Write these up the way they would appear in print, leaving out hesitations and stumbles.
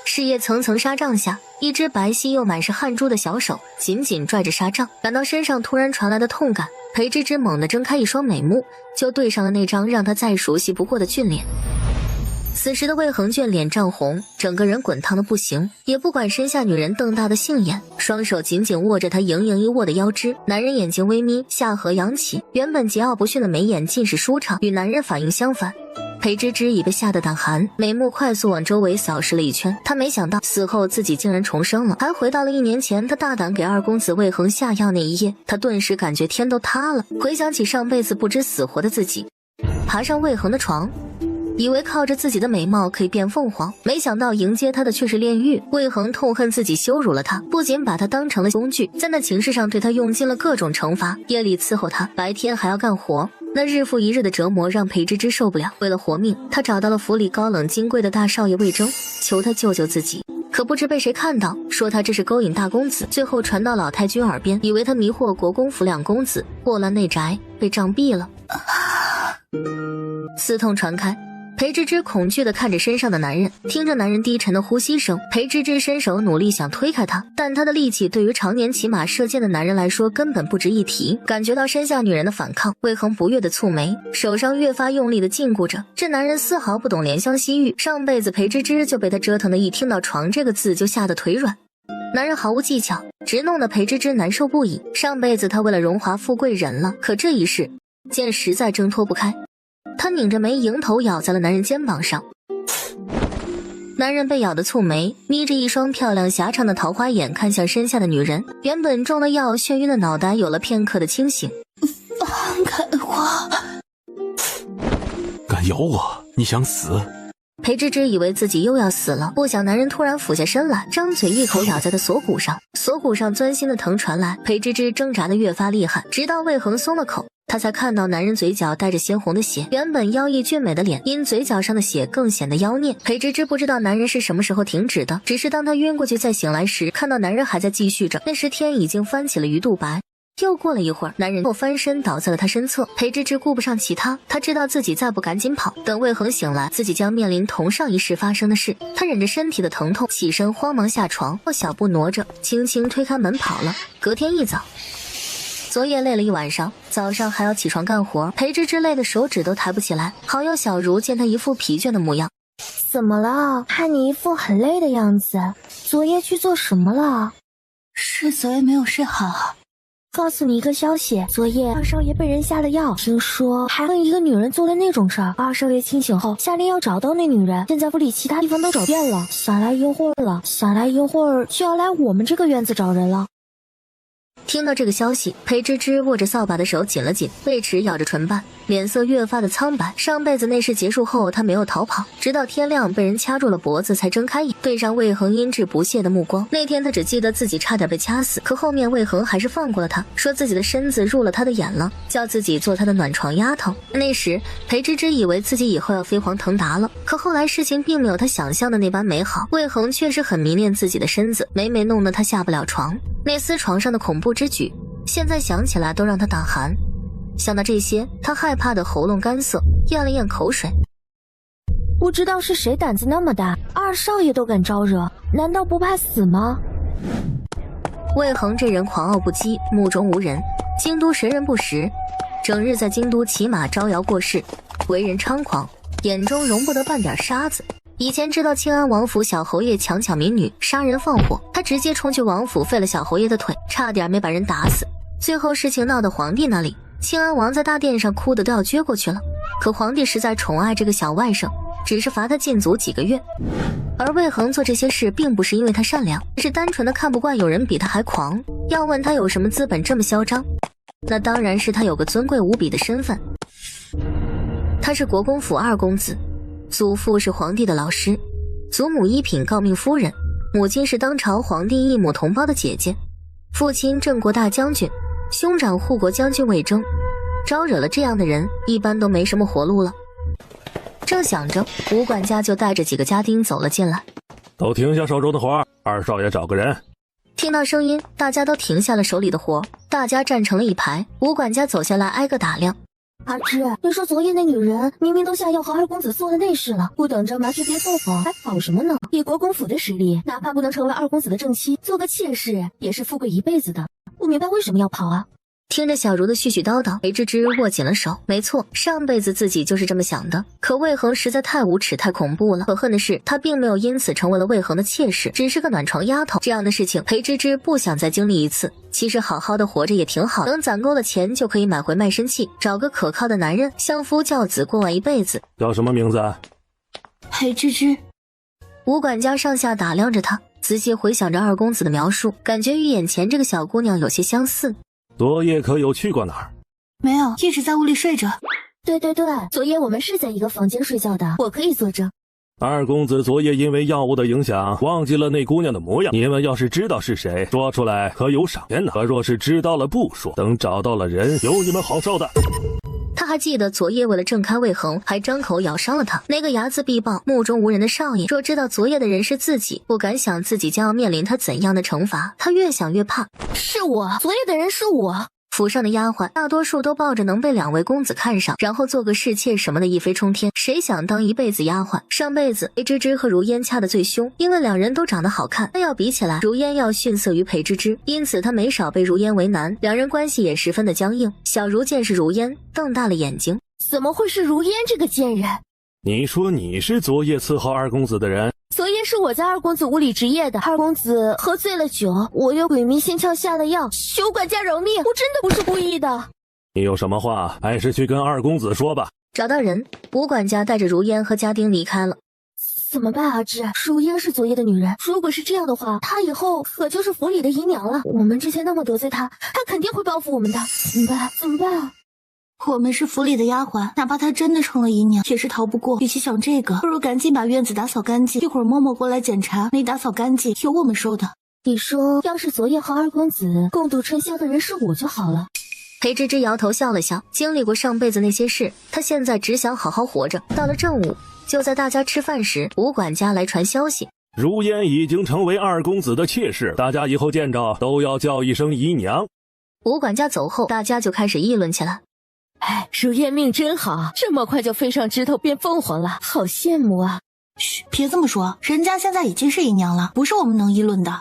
事业层层纱帐下，一只白皙又满是汗珠的小手紧紧拽着纱帐，感到身上突然传来的痛感，裴芝芝猛地睁开一双美目，就对上了那张让她再熟悉不过的俊脸。此时的魏恒俊脸涨红，整个人滚烫的不行，也不管身下女人瞪大的杏眼，双手紧紧握着她盈盈一握的腰肢。男人眼睛微眯，下颌扬起，原本桀骜不驯的眉眼尽是舒畅，与男人反应相反。裴芝芝已被吓得胆寒，眉目快速往周围扫视了一圈。她没想到死后自己竟然重生了，还回到了1年前她大胆给二公子魏恒下药那一夜。她顿时感觉天都塌了，回想起上辈子不知死活的自己，爬上魏恒的床，以为靠着自己的美貌可以变凤凰，没想到迎接他的却是炼狱。魏恒痛恨自己羞辱了他，不仅把他当成了工具，在那情事上对他用尽了各种惩罚，夜里伺候他，白天还要干活。那日复一日的折磨让裴芝芝受不了，为了活命，他找到了府里高冷金贵的大少爷魏征，求他救救自己。可不知被谁看到，说他这是勾引大公子，最后传到老太君耳边，以为他迷惑国公府2公子，祸乱内宅，被杖毙了。刺痛传开，裴芝芝恐惧地看着身上的男人，听着男人低沉的呼吸声，裴芝芝伸手努力想推开他，但他的力气对于常年骑马射箭的男人来说根本不值一提。感觉到身下女人的反抗，魏恒不悦地蹙眉，手上越发用力地禁锢着。这男人丝毫不懂怜香惜玉，上辈子裴芝芝就被他折腾的一听到床这个字就吓得腿软。男人毫无技巧，直弄得裴芝芝难受不已。上辈子他为了荣华富贵忍了，可这一世剑实在挣脱不开。他拧着眉，迎头咬在了男人肩膀上。男人被咬得蹙眉，眯着一双漂亮狭长的桃花眼看向身下的女人，原本中了药眩晕的脑袋有了片刻的清醒。放开我！敢咬我，你想死？裴芝芝以为自己又要死了，不想男人突然俯下身来，张嘴一口咬在她锁骨上，锁骨上钻心的疼传来，裴芝芝挣扎的越发厉害，直到魏恒松了口，他才看到男人嘴角带着鲜红的血，原本妖异俊美的脸因嘴角上的血更显得妖孽。裴芝芝不知道男人是什么时候停止的，只是当他晕过去再醒来时，看到男人还在继续着，那时天已经翻起了鱼肚白。又过了一会儿，男人又翻身倒在了他身侧，裴芝芝顾不上其他，他知道自己再不赶紧跑，等魏恒醒来，自己将面临同上一世发生的事。他忍着身体的疼痛，起身慌忙下床，小步挪着，轻轻推开门跑了。隔天一早，昨夜累了一晚上，早上还要起床干活，裴芝芝累的手指都抬不起来。好友小茹见他一副疲倦的模样，怎么了？看你一副很累的样子，昨夜去做什么了？是昨夜没有睡好。告诉你一个消息，昨夜二少爷被人下了药，听说还跟一个女人做了那种事儿。二少爷清醒后下令要找到那女人，现在府里其他地方都找遍了，想来一会儿就要来我们这个院子找人了。听到这个消息，裴芝芝握着扫把的手紧了紧，贝齿咬着唇瓣，脸色越发的苍白。上辈子那事结束后，他没有逃跑，直到天亮被人掐住了脖子才睁开眼，对上魏恒阴鸷不屑的目光。那天他只记得自己差点被掐死，可后面魏恒还是放过了他，说自己的身子入了他的眼了，叫自己做他的暖床丫头。那时裴芝芝以为自己以后要飞黄腾达了，可后来事情并没有他想象的那般美好。魏恒确实很迷恋自己的身子，每每弄得他下不了床。那丝床上的恐怖之举，现在想起来都让他胆寒。想到这些，他害怕的喉咙干涩，咽了咽口水。不知道是谁胆子那么大，二少爷都敢招惹，难道不怕死吗？魏恒这人狂傲不羁，目中无人，京都神人不识，整日在京都骑马招摇过市，为人猖狂，眼中容不得半点沙子。以前知道庆安王府小侯爷强抢民女，杀人放火，他直接冲去王府废了小侯爷的腿，差点没把人打死。最后事情闹到皇帝那里，庆安王在大殿上哭得都要撅过去了，可皇帝实在宠爱这个小外甥，只是罚他禁足几个月。而魏恒做这些事并不是因为他善良，是单纯的看不惯有人比他还狂。要问他有什么资本这么嚣张，那当然是他有个尊贵无比的身份。他是国公府2公子，祖父是皇帝的老师，祖母一品诰命夫人，母亲是当朝皇帝异母同胞的姐姐，父亲镇国大将军，兄长护国将军魏征。招惹了这样的人，一般都没什么活路了。正想着，吴管家就带着几个家丁走了进来。都停下手中的活，二少爷找个人。听到声音，大家都停下了手里的活，大家站成了一排。吴管家走下来挨个打量，阿芝，你说昨夜那女人明明都下药和二公子做了内事了，不等着麻雀变凤凰，还跑什么呢？以国公府的实力，哪怕不能成为二公子的正妻，做个妾室也是富贵一辈子的。不明白为什么要跑啊？听着小茹的絮絮叨叨，裴芝芝握紧了手。没错，上辈子自己就是这么想的。可魏恒实在太无耻、太恐怖了。可恨的是，他并没有因此成为了魏恒的妾室，只是个暖床丫头。这样的事情，裴芝芝不想再经历一次。其实好好的活着也挺好，等攒够了钱，就可以买回卖身契，找个可靠的男人，相夫教子，过完一辈子。叫什么名字？裴芝芝。吴管家上下打量着他，仔细回想着二公子的描述，感觉与眼前这个小姑娘有些相似。昨夜可有去过哪儿？没有，一直在屋里睡着。对，昨夜我们是在一个房间睡觉的，我可以作证。二公子昨夜因为药物的影响，忘记了那姑娘的模样。你们要是知道是谁，说出来可有赏钱呢。可若是知道了不说，等找到了人，有你们好受的。他还记得昨夜为了挣开魏恒，还张口咬伤了他。那个睚眦必报、目中无人的少爷，若知道昨夜的人是自己，不敢想自己将要面临他怎样的惩罚。他越想越怕。是我，昨夜的人是我。府上的丫鬟大多数都抱着能被两位公子看上，然后做个侍妾什么的一飞冲天。谁想当一辈子丫鬟？上辈子裴芝芝和如烟掐得最凶，因为两人都长得好看，但要比起来，如烟要逊色于裴芝芝，因此她没少被如烟为难，两人关系也十分的僵硬。小茹见是如烟，瞪大了眼睛。怎么会是如烟这个贱人？你说你是昨夜伺候二公子的人？昨夜是我在二公子屋里值夜的，二公子喝醉了酒，我又鬼迷心窍下了药，求管家饶命，我真的不是故意的。你有什么话，还是去跟二公子说吧。找到人，吴管家带着如烟和家丁离开了。怎么办啊？芝，如烟是昨夜的女人，如果是这样的话，她以后可就是府里的姨娘了。我们之前那么得罪她，她肯定会报复我们的。怎么办啊？我们是府里的丫鬟，哪怕她真的成了姨娘，也是逃不过。与其想这个，不如赶紧把院子打扫干净。一会儿嬷嬷过来检查，没打扫干净，有我们受的。你说，要是昨夜和二公子共度春宵的人是我就好了。裴芝芝摇头笑了笑，经历过上辈子那些事，她现在只想好好活着。到了正午，就在大家吃饭时，吴管家来传消息，如烟已经成为二公子的妾室，大家以后见着都要叫一声姨娘。吴管家走后，大家就开始议论起来。哎，如烟命真好，这么快就飞上枝头变凤凰了，好羡慕啊！嘘，别这么说，人家现在已经是姨娘了，不是我们能议论的。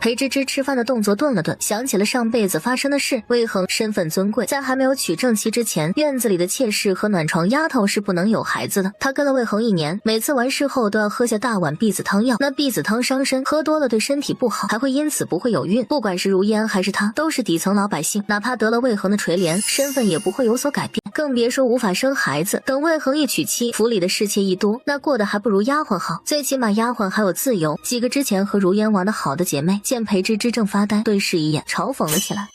裴芝芝吃饭的动作顿了顿，想起了上辈子发生的事。魏恒身份尊贵，在还没有娶正妻之前，院子里的妾室和暖床丫头是不能有孩子的。他跟了魏恒1年，每次完事后都要喝下大碗避子汤药，那避子汤伤身，喝多了对身体不好，还会因此不会有孕。不管是如烟还是他，都是底层老百姓，哪怕得了魏恒的垂怜，身份也不会有所改变，更别说无法生孩子。等魏恒一娶妻，府里的侍妾一多，那过得还不如丫鬟好，最起码丫鬟还有自由。几个之前和如烟玩得好的姐妹见裴芝芝正发呆，对视一眼，嘲讽了起来。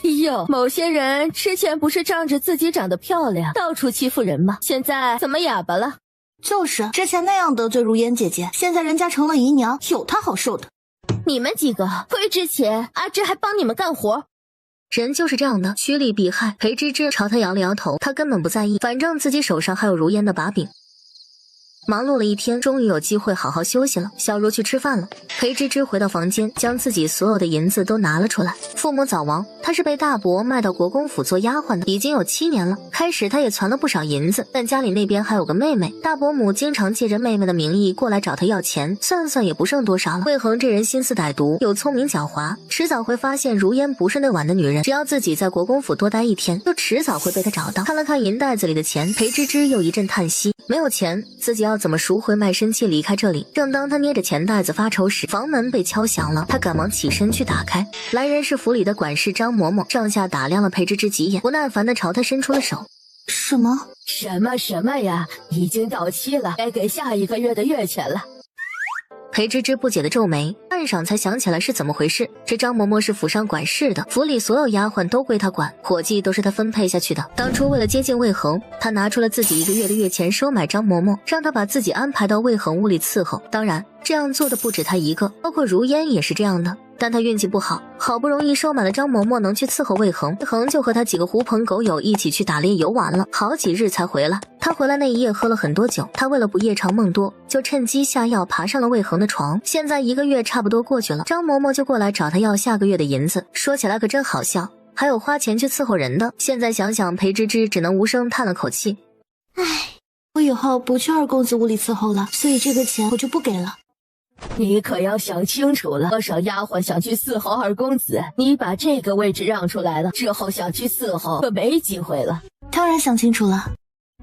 哎呦，某些人之前不是仗着自己长得漂亮，到处欺负人吗？现在怎么哑巴了？就是之前那样得罪如烟姐姐，现在人家成了姨娘，有她好受的。你们几个亏之前阿芝还帮你们干活。人就是这样的，趋利避害。裴芝芝朝他摇了摇头，他根本不在意，反正自己手上还有如烟的把柄。忙碌了一天，终于有机会好好休息了。小茹去吃饭了，裴芝芝回到房间，将自己所有的银子都拿了出来。父母早亡，她是被大伯卖到国公府做丫鬟的，已经有7年了。开始她也存了不少银子，但家里那边还有个妹妹，大伯母经常借着妹妹的名义过来找她要钱，算算也不剩多少了。魏恒这人心思歹毒，又聪明狡猾，迟早会发现如烟不是那碗的女人，只要自己在国公府多待1天，就迟早会被他找到。看了看银袋子里的钱，裴芝芝又一阵叹息，没有钱，自己要怎么赎回卖身契离开这里？正当他捏着钱袋子发愁时，房门被敲响了，他赶忙起身去打开。来人是府里的管事张嬷嬷，上下打量了裴芝芝几眼，不耐烦地朝他伸出了手。什么什么呀？已经到期了，该给下一个月的月钱了。裴芝芝不解的皱眉，半晌才想起来是怎么回事。这张嬷嬷是府上管事的，府里所有丫鬟都归她管，伙计都是她分配下去的。当初为了接近魏恒，她拿出了自己1个月的月钱收买张嬷嬷，让她把自己安排到魏恒屋里伺候。当然，这样做的不止她一个，包括如烟也是这样的。但她运气不好，好不容易收买了张嬷嬷能去伺候魏恒，魏恒就和他几个狐朋狗友一起去打猎游玩了，好几日才回来。他回来那一夜喝了很多酒，他为了不夜长梦多，就趁机下药爬上了魏恒的床。现在1个月差不多过去了，张嬷嬷就过来找他要下个月的银子。说起来可真好笑，还有花钱去伺候人的。现在想想，裴芝芝只能无声叹了口气。唉，我以后不去二公子屋里伺候了，所以这个钱我就不给了。你可要想清楚了，多少丫鬟想去伺候二公子，你把这个位置让出来了，之后想去伺候可没机会了。当然想清楚了。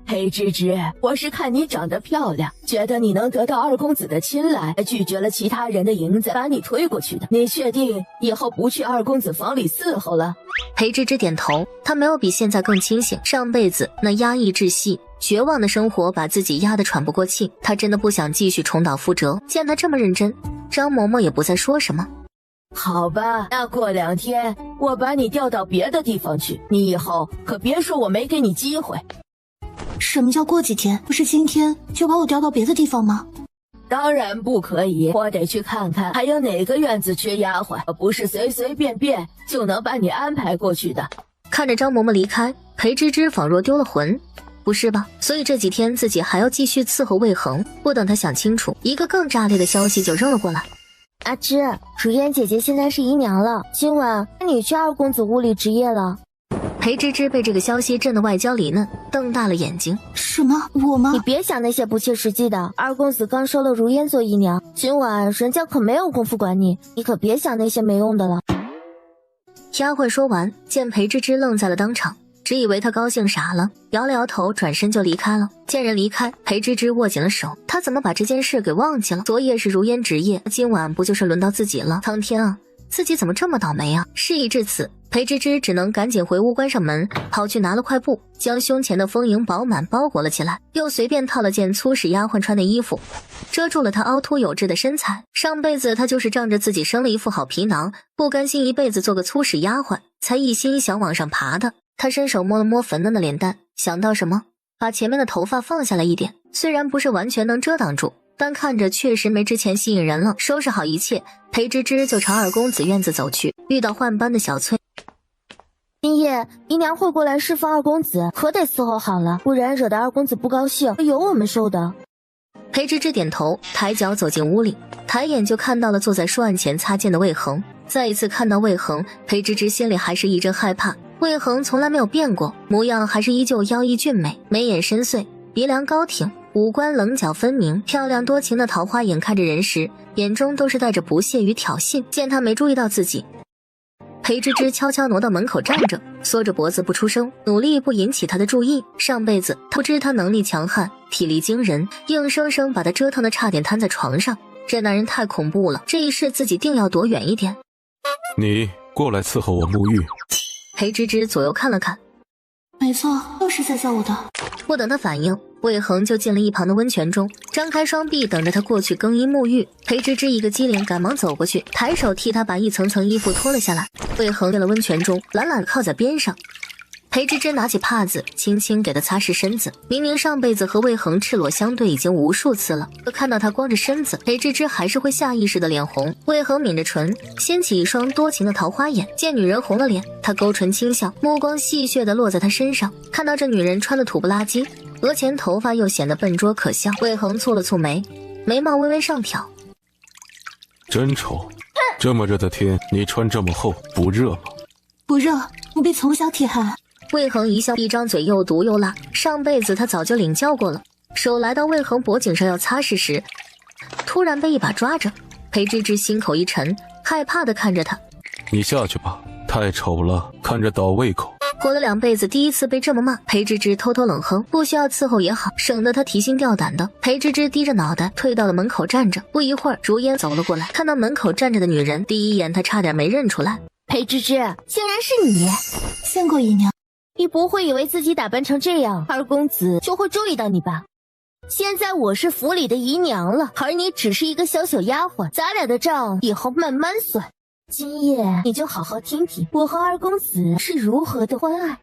裴芝芝，我是看你长得漂亮，觉得你能得到二公子的青睐，拒绝了其他人的银子，把你推过去的。你确定以后不去二公子房里伺候了？裴芝芝点头，她没有比现在更清醒。上辈子那压抑窒息、绝望的生活把自己压得喘不过气，她真的不想继续重蹈覆辙。见她这么认真，张嬷嬷也不再说什么。好吧，那过2天我把你调到别的地方去，你以后可别说我没给你机会。什么叫过几天？不是今天就把我调到别的地方吗？当然不可以，我得去看看还有哪个院子缺丫鬟，不是随随便便就能把你安排过去的。看着张嬷嬷离开，裴芝芝仿若丢了魂。不是吧？所以这几天自己还要继续伺候魏恒。不等她想清楚，一个更炸裂的消息就扔了过来。阿芝，如烟姐姐现在是姨娘了，今晚你去二公子屋里值夜了。裴芝芝被这个消息震得外焦里嫩，瞪大了眼睛。什么？我吗？你别想那些不切实际的。二公子刚收了如烟做姨娘，今晚人家可没有功夫管你，你可别想那些没用的了。丫鬟说完，见裴芝芝愣在了当场，只以为她高兴傻了，摇了摇头，转身就离开了。见人离开，裴芝芝握紧了手，她怎么把这件事给忘记了？昨夜是如烟值夜，今晚不就是轮到自己了？苍天啊，自己怎么这么倒霉啊！事已至此，裴芝芝只能赶紧回屋关上门，跑去拿了块布，将胸前的丰盈饱满包裹了起来，又随便套了件粗使丫鬟穿的衣服，遮住了她凹凸有致的身材。上辈子她就是仗着自己生了一副好皮囊，不甘心一辈子做个粗使丫鬟，才一心想往上爬的。她伸手摸了摸粉嫩的脸蛋，想到什么，把前面的头发放下来一点，虽然不是完全能遮挡住，但看着确实没之前吸引人了。收拾好一切，裴芝芝就朝二公子院子走去，遇到换班的小翠。今夜姨娘会过来侍奉二公子，可得伺候好了，不然惹得二公子不高兴，会有我们受的。裴芝芝点头，抬脚走进屋里，抬眼就看到了坐在书案前擦剑的魏恒。再一次看到魏恒，裴芝芝心里还是一阵害怕。魏恒从来没有变过，模样还是依旧妖异俊美，眉眼深邃，鼻梁高挺，五官棱角分明，漂亮多情的桃花眼看着人时，眼中都是带着不屑与挑衅。见他没注意到自己，裴芝芝悄悄挪到门口站着，缩着脖子不出声，努力不引起他的注意。上辈子不知他能力强悍，体力惊人，硬生生把他折腾得差点瘫在床上。这男人太恐怖了，这一世自己定要躲远一点。你过来伺候我沐浴。裴芝芝左右看了看，没错，又是在叫我的。不等他反应，魏恒就进了一旁的温泉中，张开双臂等着他过去更衣沐浴。裴芝芝一个机灵，赶忙走过去，抬手替他把一层层衣服脱了下来。魏恒进了温泉中，懒懒靠在边上。裴芝芝拿起帕子，轻轻给他擦拭身子。明明上辈子和魏恒赤裸相对已经无数次了，可看到他光着身子，裴芝芝还是会下意识的脸红。魏恒抿着唇，掀起一双多情的桃花眼，见女人红了脸，他勾唇轻笑，目光戏谑的落在她身上。看到这女人穿的土不拉几，额前头发又显得笨拙可笑，魏恒蹙了蹙眉，眉毛微微上挑。真丑，这么热的天你穿这么厚不热吗？不热，奴婢从小体寒。魏恒一笑，一张嘴又毒又辣，上辈子他早就领教过了。手来到魏恒脖颈上要擦拭时，突然被一把抓着。裴芝芝心口一沉，害怕地看着他。你下去吧，太丑了，看着倒胃口。活了2辈子，第一次被这么骂，裴芝芝偷偷冷哼，不需要伺候也好，省得他提心吊胆的。裴芝芝低着脑袋退到了门口站着。不一会儿，如烟走了过来，看到门口站着的女人，第一眼他差点没认出来。裴芝芝，竟然是你！见过姨娘。你不会以为自己打扮成这样，二公子就会注意到你吧？现在我是府里的姨娘了，而你只是一个小小丫鬟，咱俩的账以后慢慢算。今夜你就好好听听我和二公子是如何的欢爱。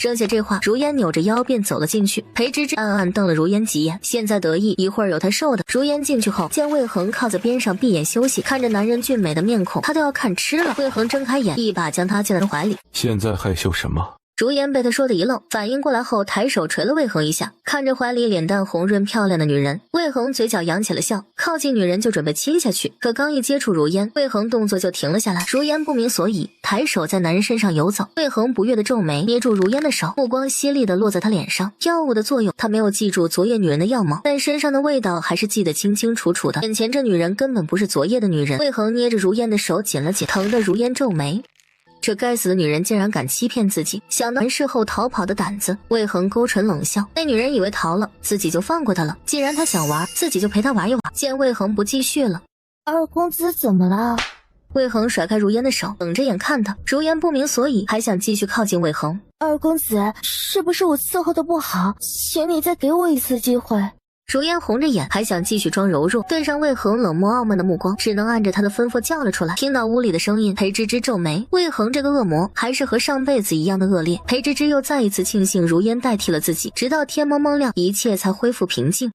扔下这话，如烟扭着腰便走了进去。裴芝芝暗暗瞪了如烟几眼，现在得意，一会儿有他受的。如烟进去后，见魏恒靠在边上闭眼休息，看着男人俊美的面孔，他都要看痴了。魏恒睁开眼，一把将他进了怀里。现在害羞什么？如烟被他说的一愣，反应过来后抬手捶了魏恒一下，看着怀里脸蛋红润漂亮的女人，魏恒嘴角扬起了笑，靠近女人就准备亲下去，可刚一接触如烟，魏恒动作就停了下来。如烟不明所以，抬手在男人身上游走，魏恒不悦的皱眉，捏住如烟的手，目光犀利的落在她脸上。药物的作用，他没有记住昨夜女人的样貌，但身上的味道还是记得清清楚楚的。眼前这女人根本不是昨夜的女人。魏恒捏着如烟的手紧了紧，疼得如烟皱眉。这该死的女人竟然敢欺骗自己，想到事后逃跑的胆子，魏恒勾唇冷笑。那女人以为逃了，自己就放过她了。既然她想玩，自己就陪她玩一玩。见魏恒不继续了，二公子怎么了？魏恒甩开如烟的手，冷着眼看他。如烟不明所以，还想继续靠近魏恒。二公子，是不是我伺候的不好？请你再给我一次机会。如烟红着眼，还想继续装柔弱，对上魏恒冷漠傲慢的目光，只能按着他的吩咐叫了出来。听到屋里的声音，裴芝芝皱眉，魏恒这个恶魔还是和上辈子一样的恶劣。裴芝芝又再一次庆幸如烟代替了自己，直到天蒙蒙亮，一切才恢复平静。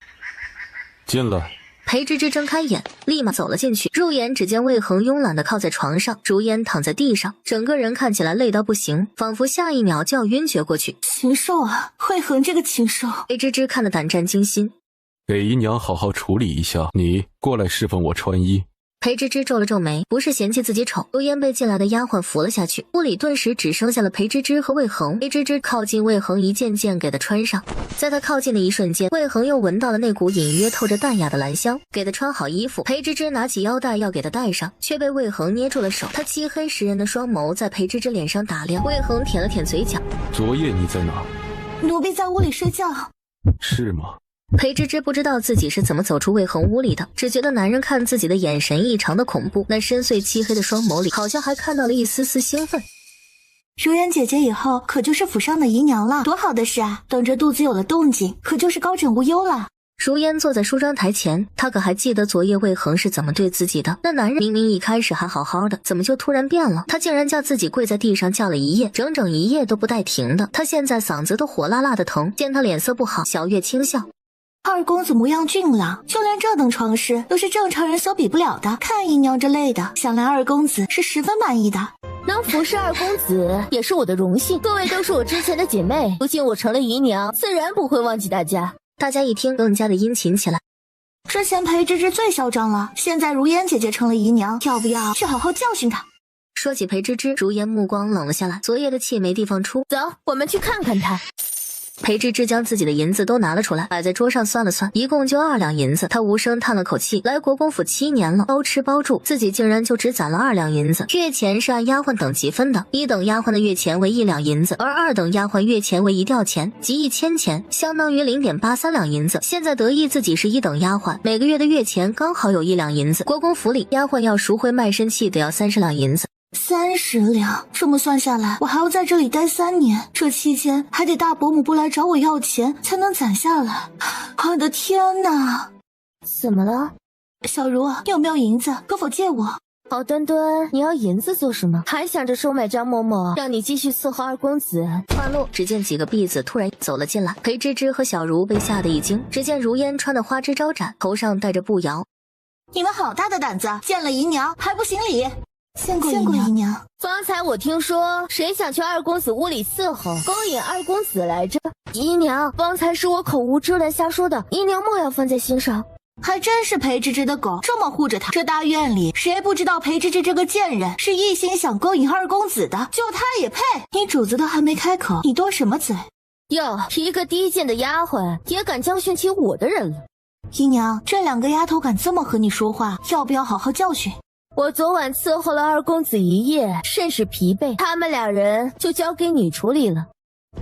进来。裴芝芝睁开眼，立马走了进去。入眼只见魏恒慵懒地靠在床上，如烟躺在地上，整个人看起来累到不行，仿佛下一秒就要晕厥过去。禽兽啊，魏恒这个禽兽！裴芝芝看得胆战惊心。给姨娘好好处理一下，你过来侍奉我穿衣。裴芝芝皱了皱眉，不是嫌弃自己丑。如烟被进来的丫鬟扶了下去，屋里顿时只剩下了裴芝芝和魏恒。裴芝芝靠近魏恒，一件件给他穿上。在他靠近的一瞬间，魏恒又闻到了那股隐约透着淡雅的兰香，给他穿好衣服。裴芝芝拿起腰带要给他戴上，却被魏恒捏住了手。他漆黑蚀人的双眸在裴芝芝脸上打量。魏恒舔了舔嘴角，昨夜你在哪？奴婢在屋里睡觉。是吗？裴芝芝不知道自己是怎么走出魏恒屋里的，只觉得男人看自己的眼神异常的恐怖，那深邃漆黑的双眸里好像还看到了一丝丝兴奋。如烟姐姐以后可就是府上的姨娘了，多好的事啊！等着肚子有了动静，可就是高枕无忧了。如烟坐在梳妆台前，她可还记得昨夜魏恒是怎么对自己的。那男人明明一开始还好好的，怎么就突然变了？他竟然叫自己跪在地上叫了一夜，整整一夜都不带停的。他现在嗓子都火辣辣的疼。见他脸色不好，小月轻笑。二公子模样俊朗，就连这等床事都是正常人所比不了的。看姨娘这累的，想来二公子是十分满意的。能服侍二公子也是我的荣幸，各位都是我之前的姐妹，如今我成了姨娘，自然不会忘记大家。大家一听更加的殷勤起来。之前裴芝芝最嚣张了，现在如烟姐姐成了姨娘，要不要去好好教训她？说起裴芝芝，如烟目光冷了下来，昨夜的气没地方出。走，我们去看看她。裴芝芝将自己的银子都拿了出来，摆在桌上算了算，一共就2两银子。她无声叹了口气，来国公府7年了，包吃包住，自己竟然就只攒了2两银子。月钱是按丫鬟等级分的，1等丫鬟的月钱为1两银子，而2等丫鬟月钱为1吊钱，即1000钱，相当于0.83两银子。现在得意自己是1等丫鬟，每个月的月钱刚好有1两银子。国公府里丫鬟要赎回卖身契得要30两银子。30两，这么算下来，我还要在这里待3年，这期间还得大伯母不来找我要钱才能攒下来。我的天哪！怎么了？小茹，你有没有银子？可否借我？好端端，你要银子做什么？还想着收买张嬷嬷，让你继续伺候二公子。话落，只见几个婢子突然走了进来，裴芝芝和小茹被吓得一惊。只见如烟穿的花枝招展，头上戴着步摇。你们好大的胆子，见了姨娘还不行礼？见过姨娘。方才我听说谁想去二公子屋里伺候，勾引二公子来着。姨娘，方才是我口无遮拦瞎说的，姨娘莫要放在心上。还真是裴芝芝的狗，这么护着他。这大院里谁不知道裴芝芝这个贱人是一心想勾引二公子的，就他也配？你主子都还没开口，你多什么嘴？哟，一个低贱的丫鬟也敢教训起我的人了。姨娘，这2个丫头敢这么和你说话，要不要好好教训？我昨晚伺候了二公子一夜，甚是疲惫，他们2人就交给你处理了。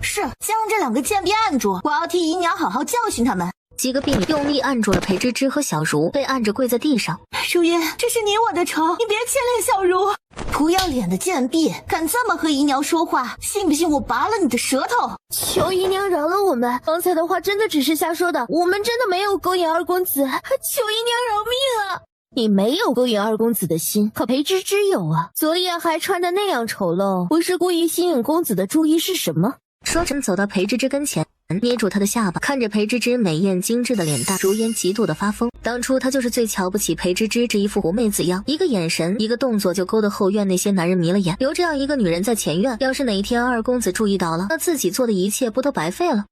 是，将这2个贱婢按住，我要替姨娘好好教训他们。几个婢女用力按住了裴芝芝和小茹，被按着跪在地上。如烟，这是你我的仇，你别牵连小茹。不要脸的贱婢，敢这么和姨娘说话，信不信我拔了你的舌头？求姨娘饶了我们，方才的话真的只是瞎说的，我们真的没有勾引二公子，求姨娘饶命啊！你没有勾引二公子的心，可裴芝芝有啊。昨夜还穿得那样丑陋，不是故意吸引公子的注意是什么？说着走到裴芝芝跟前，捏住他的下巴，看着裴芝芝美艳精致的脸蛋，如烟极度的发疯。当初他就是最瞧不起裴芝芝这一副狐妹子样，一个眼神，一个动作就勾得后院那些男人迷了眼。留这样一个女人在前院，要是哪一天二公子注意到了，那自己做的一切不都白费了？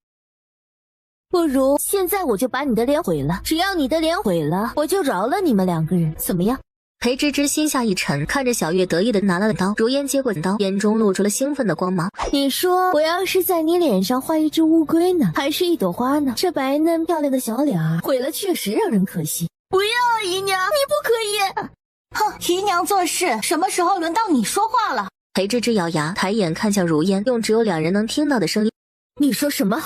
不如现在我就把你的脸毁了，只要你的脸毁了，我就饶了你们2个人，怎么样？裴芝芝心下一沉，看着小月得意的拿来了刀，如烟接过刀，眼中露出了兴奋的光芒。你说我要是在你脸上画一只乌龟呢，还是一朵花呢？这白嫩漂亮的小脸儿毁了，确实让人可惜。不要啊，姨娘，你不可以！哼，姨娘做事，什么时候轮到你说话了？裴芝芝咬牙，抬眼看向如烟，用只有2人能听到的声音：“你说什么？”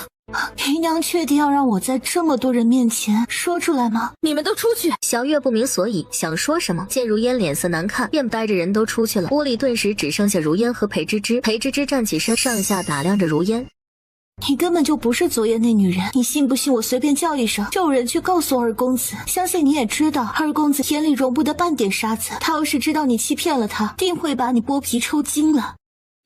姨娘确定要让我在这么多人面前说出来吗？你们都出去！小月不明所以，想说什么，见如烟脸色难看，便带着人都出去了。屋里顿时只剩下如烟和裴芝芝。裴芝芝站起身，上下打量着如烟。你根本就不是昨夜那女人，你信不信我随便叫一声，就有人去告诉二公子？相信你也知道，二公子眼里容不得半点沙子，他要是知道你欺骗了他，定会把你剥皮抽筋了。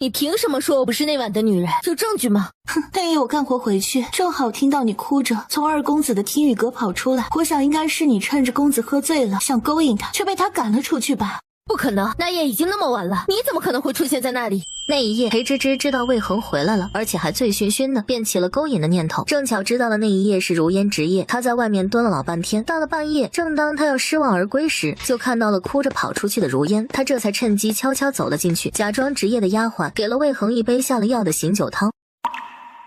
你凭什么说我不是那晚的女人？有证据吗？哼，那夜我干活回去，正好听到你哭着从二公子的听雨阁跑出来，我想应该是你趁着公子喝醉了，想勾引他，却被他赶了出去吧。不可能，那夜已经那么晚了，你怎么可能会出现在那里？那一夜，裴芝芝知道魏恒回来了，而且还醉醺醺的，便起了勾引的念头。正巧知道了那一夜是如烟值夜，他在外面蹲了老半天，到了半夜，正当他要失望而归时，就看到了哭着跑出去的如烟，他这才趁机悄悄走了进去，假装值夜的丫鬟给了魏恒一杯下了药的醒酒汤。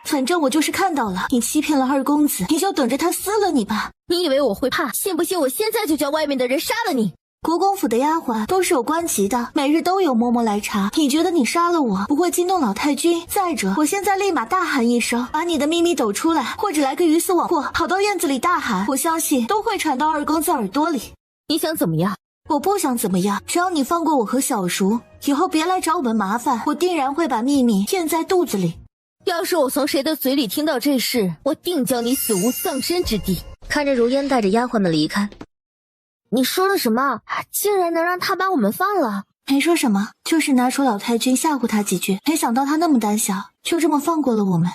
反正我就是看到了，你欺骗了二公子，你就等着他撕了你吧。你以为我会怕？信不信我现在就叫外面的人杀了你？国公府的丫鬟都是有官级的，每日都有嬷嬷来查。你觉得你杀了我不会惊动老太君？再者，我现在立马大喊一声，把你的秘密抖出来，或者来个鱼死网破，跑到院子里大喊，我相信都会传到二公子耳朵里。你想怎么样？我不想怎么样，只要你放过我和小茹，以后别来找我们麻烦，我定然会把秘密咽在肚子里。要是我从谁的嘴里听到这事，我定叫你死无葬身之地。看着如烟带着丫鬟们离开，你说了什么？竟然能让他把我们放了？没说什么，就是拿出老太君吓唬他几句，没想到他那么胆小，就这么放过了我们。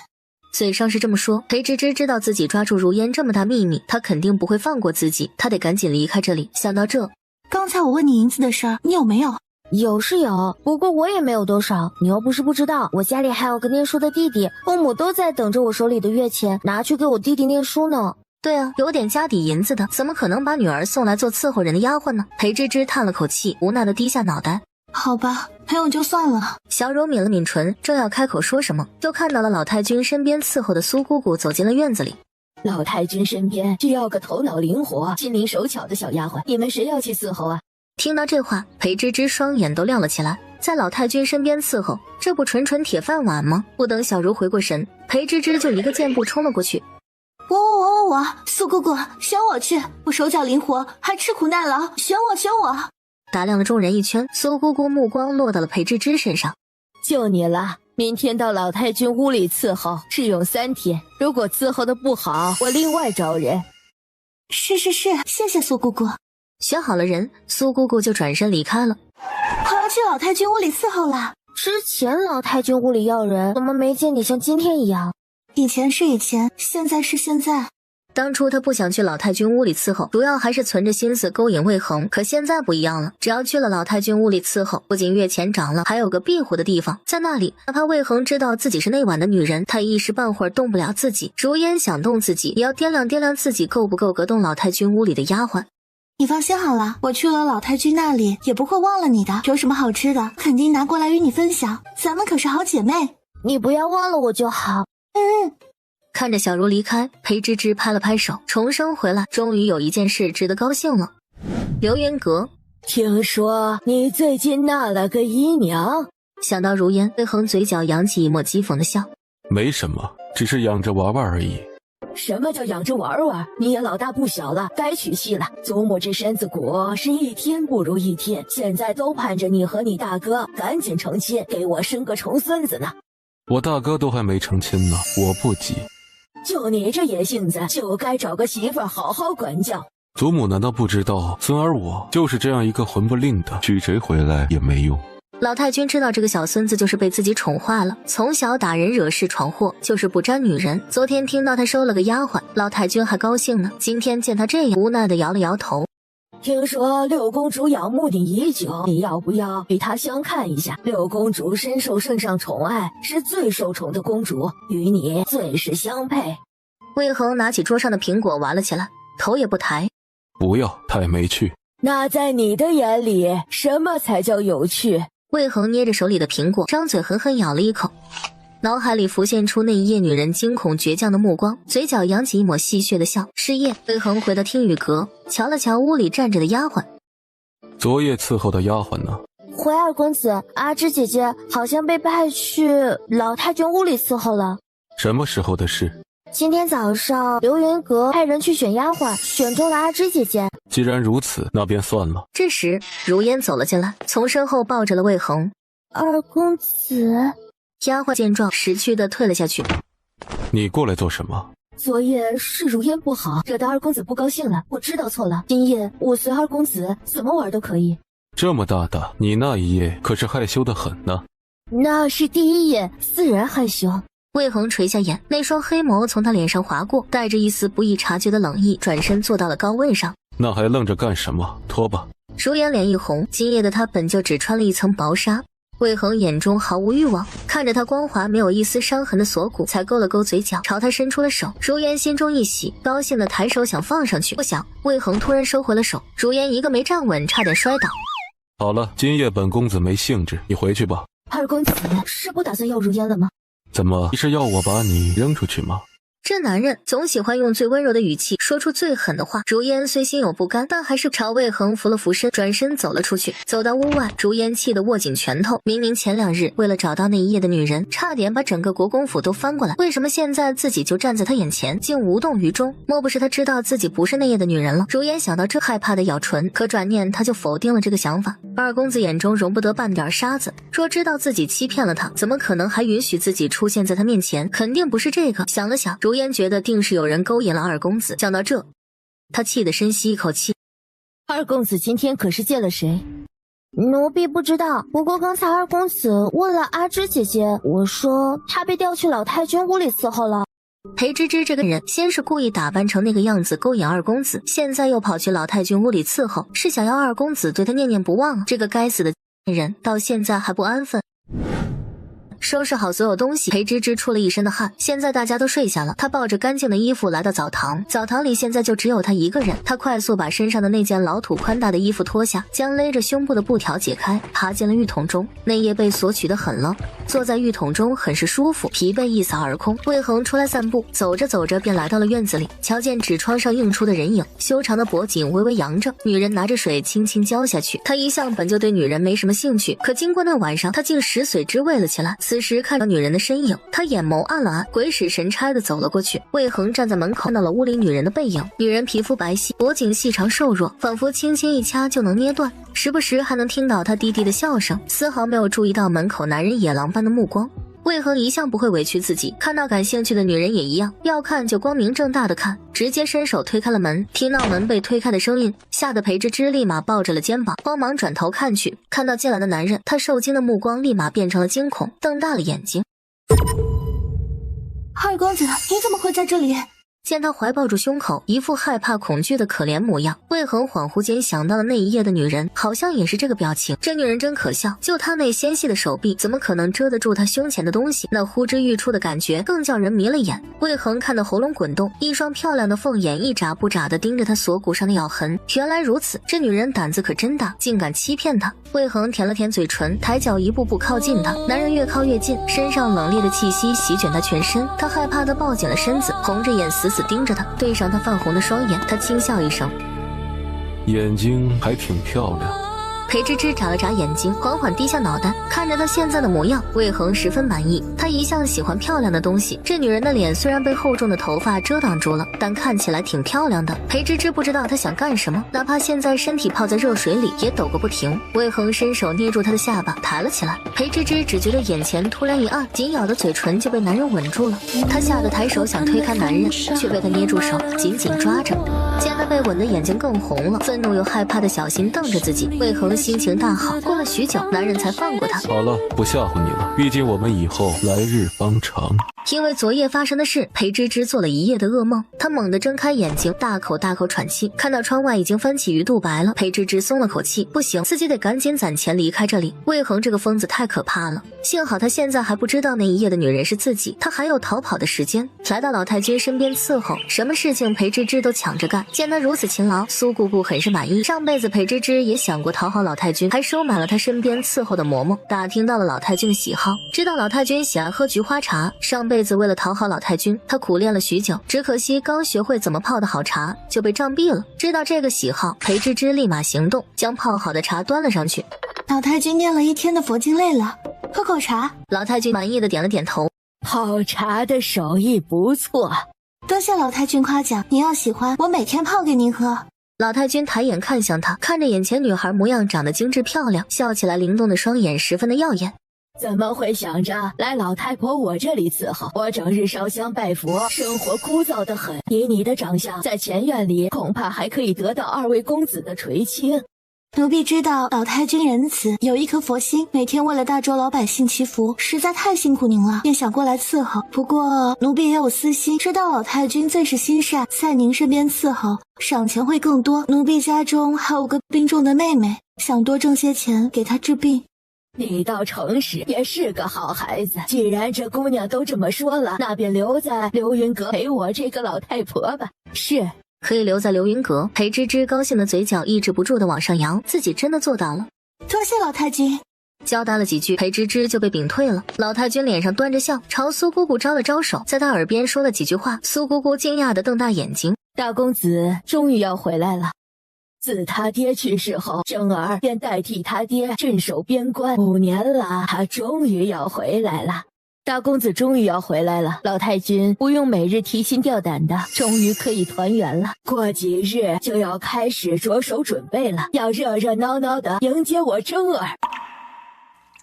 嘴上是这么说，裴芝芝知道自己抓住如烟这么大秘密，他肯定不会放过自己，他得赶紧离开这里。想到这，刚才我问你银子的事儿，你有没有？有是有，不过我也没有多少。你又不是不知道，我家里还有个念书的弟弟，父母都在等着我手里的月钱，拿去给我弟弟念书呢。对啊，有点家底银子的，怎么可能把女儿送来做伺候人的丫鬟呢？裴芝芝叹了口气，无奈的低下脑袋。好吧，没有就算了。小柔抿了抿唇，正要开口说什么，就看到了老太君身边伺候的苏姑姑走进了院子里。老太君身边需要个头脑灵活、心灵手巧的小丫鬟，你们谁要去伺候啊？听到这话，裴芝芝双眼都亮了起来，在老太君身边伺候，这不纯纯铁饭碗吗？不等小茹回过神，裴芝芝就一个箭步冲了过去。我，苏姑姑，选我去，我手脚灵活，还吃苦耐劳，选我。打量了众人一圈，苏姑姑目光落到了裴芝芝身上。就你了，明天到老太君屋里伺候，试用3天，如果伺候的不好，我另外找人。是，谢谢苏姑姑。选好了人，苏姑姑就转身离开了。我要去老太君屋里伺候了。之前老太君屋里要人，怎么没见你像今天一样？以前是以前，现在是现在。当初他不想去老太君屋里伺候，主要还是存着心思勾引魏恒。可现在不一样了，只要去了老太君屋里伺候，不仅月钱涨了，还有个庇护的地方。在那里，哪怕魏恒知道自己是那晚的女人，他一时半会儿动不了自己。如烟想动自己，也要掂量自己够不够格动老太君屋里的丫鬟。你放心好了，我去了老太君那里，也不会忘了你的。有什么好吃的，肯定拿过来与你分享。咱们可是好姐妹。你不要忘了我就好。看着小茹离开，裴芝芝拍了拍手，重生回来，终于有一件事值得高兴了。流云阁，听说你最近纳了个姨娘。想到如烟，魏恒嘴角扬起一抹讥讽的笑。没什么，只是养着玩玩而已。什么叫养着玩玩？你也老大不小了，该娶妻了。祖母这身子骨是一天不如一天，现在都盼着你和你大哥赶紧成亲，给我生个重孙子呢。我大哥都还没成亲呢，我不急。就你这野性子，就该找个媳妇儿好好管教。祖母难道不知道孙儿我就是这样一个混不吝的，娶谁回来也没用。老太君知道这个小孙子就是被自己宠坏了，从小打人惹事闯祸，就是不沾女人。昨天听到他收了个丫鬟，老太君还高兴呢，今天见他这样，无奈的摇了摇头。听说六公主仰慕你已久，你要不要与她相看一下？六公主深受圣上宠爱，是最受宠的公主，与你最是相配。魏恒拿起桌上的苹果玩了起来，头也不抬。不要，太没趣。那在你的眼里，什么才叫有趣？魏恒捏着手里的苹果，张嘴狠狠咬了一口，脑海里浮现出那一夜女人惊恐倔强的目光，嘴角扬起一抹戏谑的笑。是夜，魏恒回到听雨阁，瞧了瞧屋里站着的丫鬟。昨夜伺候的丫鬟呢？回二公子，阿芝姐姐好像被派去老太君屋里伺候了。什么时候的事？今天早上，流云阁派人去选丫鬟，选中了阿芝姐姐。既然如此，那便算了。这时，如烟走了进来，从身后抱着了魏恒。二公子，丫鬟见状，识趣的退了下去。你过来做什么？昨夜是如烟不好，惹得二公子不高兴了，我知道错了。今夜我随二公子怎么玩都可以。这么大的，你那一夜可是害羞的很呢。那是第一夜，自然害羞。魏恒垂下眼，那双黑眸从他脸上划过，带着一丝不易察觉的冷意，转身坐到了高位上。那还愣着干什么？脱吧。如烟脸一红，今夜的他本就只穿了一层薄纱。魏恒眼中毫无欲望，看着他光滑没有一丝伤痕的锁骨，才勾了勾嘴角，朝他伸出了手。如烟心中一喜，高兴的抬手想放上去，不想魏恒突然收回了手，如烟一个没站稳，差点摔倒。好了，今夜本公子没兴致，你回去吧。二公子是不打算要如烟了吗？怎么，你是要我把你扔出去吗？这男人总喜欢用最温柔的语气说出最狠的话。如烟虽心有不甘，但还是朝魏恒扶了扶身，转身走了出去。走到屋外，如烟气得握紧拳头。明明前2日为了找到那一夜的女人，差点把整个国公府都翻过来，为什么现在自己就站在他眼前，竟无动于衷？莫不是他知道自己不是那夜的女人了？如烟想到这，害怕的咬唇，可转念他就否定了这个想法。二公子眼中容不得半点沙子，若知道自己欺骗了他，怎么可能还允许自己出现在他面前？肯定不是这个。想了想，如烟觉得定是有人勾引了二公子。讲到这，他气得深吸一口气。二公子今天可是见了谁？奴婢不知道，不过刚才二公子问了阿芝姐姐，我说她被调去老太君屋里伺候了。裴芝芝这个人，先是故意打扮成那个样子勾引二公子，现在又跑去老太君屋里伺候，是想要二公子对他念念不忘啊！这个该死的人，到现在还不安分。收拾好所有东西，裴芝芝出了一身的汗。现在大家都睡下了，她抱着干净的衣服来到澡堂。澡堂里现在就只有她一个人。她快速把身上的那件老土宽大的衣服脱下，将勒着胸部的布条解开，爬进了浴桶中。那夜被索取的很了，坐在浴桶中很是舒服，疲惫一扫而空。魏恒出来散步，走着走着便来到了院子里，瞧见纸窗上映出的人影，修长的脖颈微微扬着，女人拿着水轻轻浇下去。他一向本就对女人没什么兴趣，可经过那晚上，他竟食髓知味了起来。此时看到女人的身影，他眼眸暗了暗，鬼使神差地走了过去。魏恒站在门口，看到了屋里女人的背影。女人皮肤白皙，脖颈细长瘦弱，仿佛轻轻一掐就能捏断，时不时还能听到她低低的笑声，丝毫没有注意到门口男人野狼般的目光。魏恒一向不会委屈自己，看到感兴趣的女人也一样，要看就光明正大的看，直接伸手推开了门。听到门被推开的声音，吓得裴芝芝立马抱着了肩膀，慌忙转头看去，看到进来的男人，他受惊的目光立马变成了惊恐，瞪大了眼睛。二公子，你怎么会在这里？见他怀抱住胸口，一副害怕恐惧的可怜模样，魏恒恍惚间想到了那一夜的女人，好像也是这个表情。这女人真可笑，就她那纤细的手臂，怎么可能遮得住她胸前的东西？那呼之欲出的感觉更叫人迷了眼。魏恒看得喉咙滚动，一双漂亮的凤眼一眨不眨地盯着他锁骨上的咬痕。原来如此，这女人胆子可真大，竟敢欺骗他。魏恒舔了舔嘴唇，抬脚一步步靠近他。男人越靠越近，身上冷冽的气息席卷他全身，他害怕地抱紧了身子，红着眼死死盯着他，对上他泛红的双眼，他轻笑一声，眼睛还挺漂亮。裴芝芝眨了眨眼睛，缓缓低下脑袋，看着她现在的模样，魏恒十分满意。他一向喜欢漂亮的东西，这女人的脸虽然被厚重的头发遮挡住了，但看起来挺漂亮的。裴芝芝不知道她想干什么，哪怕现在身体泡在热水里也抖个不停。魏恒伸手捏住她的下巴，抬了起来。裴芝芝只觉得眼前突然一暗，紧咬的嘴唇就被男人吻住了。她吓得抬手想推开男人，却被他捏住手，紧紧抓着。见他被吻的眼睛更红了，愤怒又害怕的小心瞪着自己。魏恒心情大好，过了许久，男人才放过他。好了，不吓唬你了，毕竟我们以后来日方长。因为昨夜发生的事，裴芝芝做了一夜的噩梦。她猛地睁开眼睛，大口大口喘气，看到窗外已经翻起鱼肚白了。裴芝芝松了口气，不行，自己得赶紧攒钱离开这里。魏恒这个疯子太可怕了，幸好他现在还不知道那一夜的女人是自己，他还有逃跑的时间。来到老太君身边伺候，什么事情裴芝芝都抢着干。见他如此勤劳，苏姑姑很是满意。上辈子裴芝芝也想过讨好老太君，还收买了他身边伺候的嬷嬷。打听到了老太君的喜好，知道老太君喜爱喝菊花茶，上辈子为了讨好老太君，他苦练了许久，只可惜刚学会怎么泡的好茶就被杖毙了。知道这个喜好，裴芝芝立马行动，将泡好的茶端了上去。老太君念了一天的佛经累了，喝口茶。老太君满意的点了点头。泡茶的手艺不错，多谢老太君夸奖，您要喜欢，我每天泡给您喝。老太君抬眼看向他，看着眼前女孩模样长得精致漂亮，笑起来灵动的双眼十分的耀眼。怎么会想着来老太婆我这里伺候？我整日烧香拜佛，生活枯燥得很。以你的长相，在前院里恐怕还可以得到二位公子的垂青。奴婢知道老太君仁慈，有一颗佛心，每天为了大周老百姓祈福，实在太辛苦您了，便想过来伺候。不过奴婢也有私心，知道老太君最是心善，在您身边伺候，赏钱会更多。奴婢家中还有个病重的妹妹，想多挣些钱给她治病。你倒诚实，也是个好孩子。既然这姑娘都这么说了，那便留在流云阁陪我这个老太婆吧。是。可以留在流云阁。裴芝芝高兴的嘴角抑制不住的往上扬，自己真的做到了。多谢老太君。交代了几句，裴芝芝就被屏退了。老太君脸上端着笑，朝苏姑姑招了招手，在她耳边说了几句话。苏姑姑惊讶的瞪大眼睛，大公子终于要回来了。自他爹去世后，正儿便代替他爹镇守边关5年了，他终于要回来了。大公子终于要回来了，老太君不用每日提心吊胆的，终于可以团圆了。过几日就要开始着手准备了，要热热闹闹的迎接我真儿。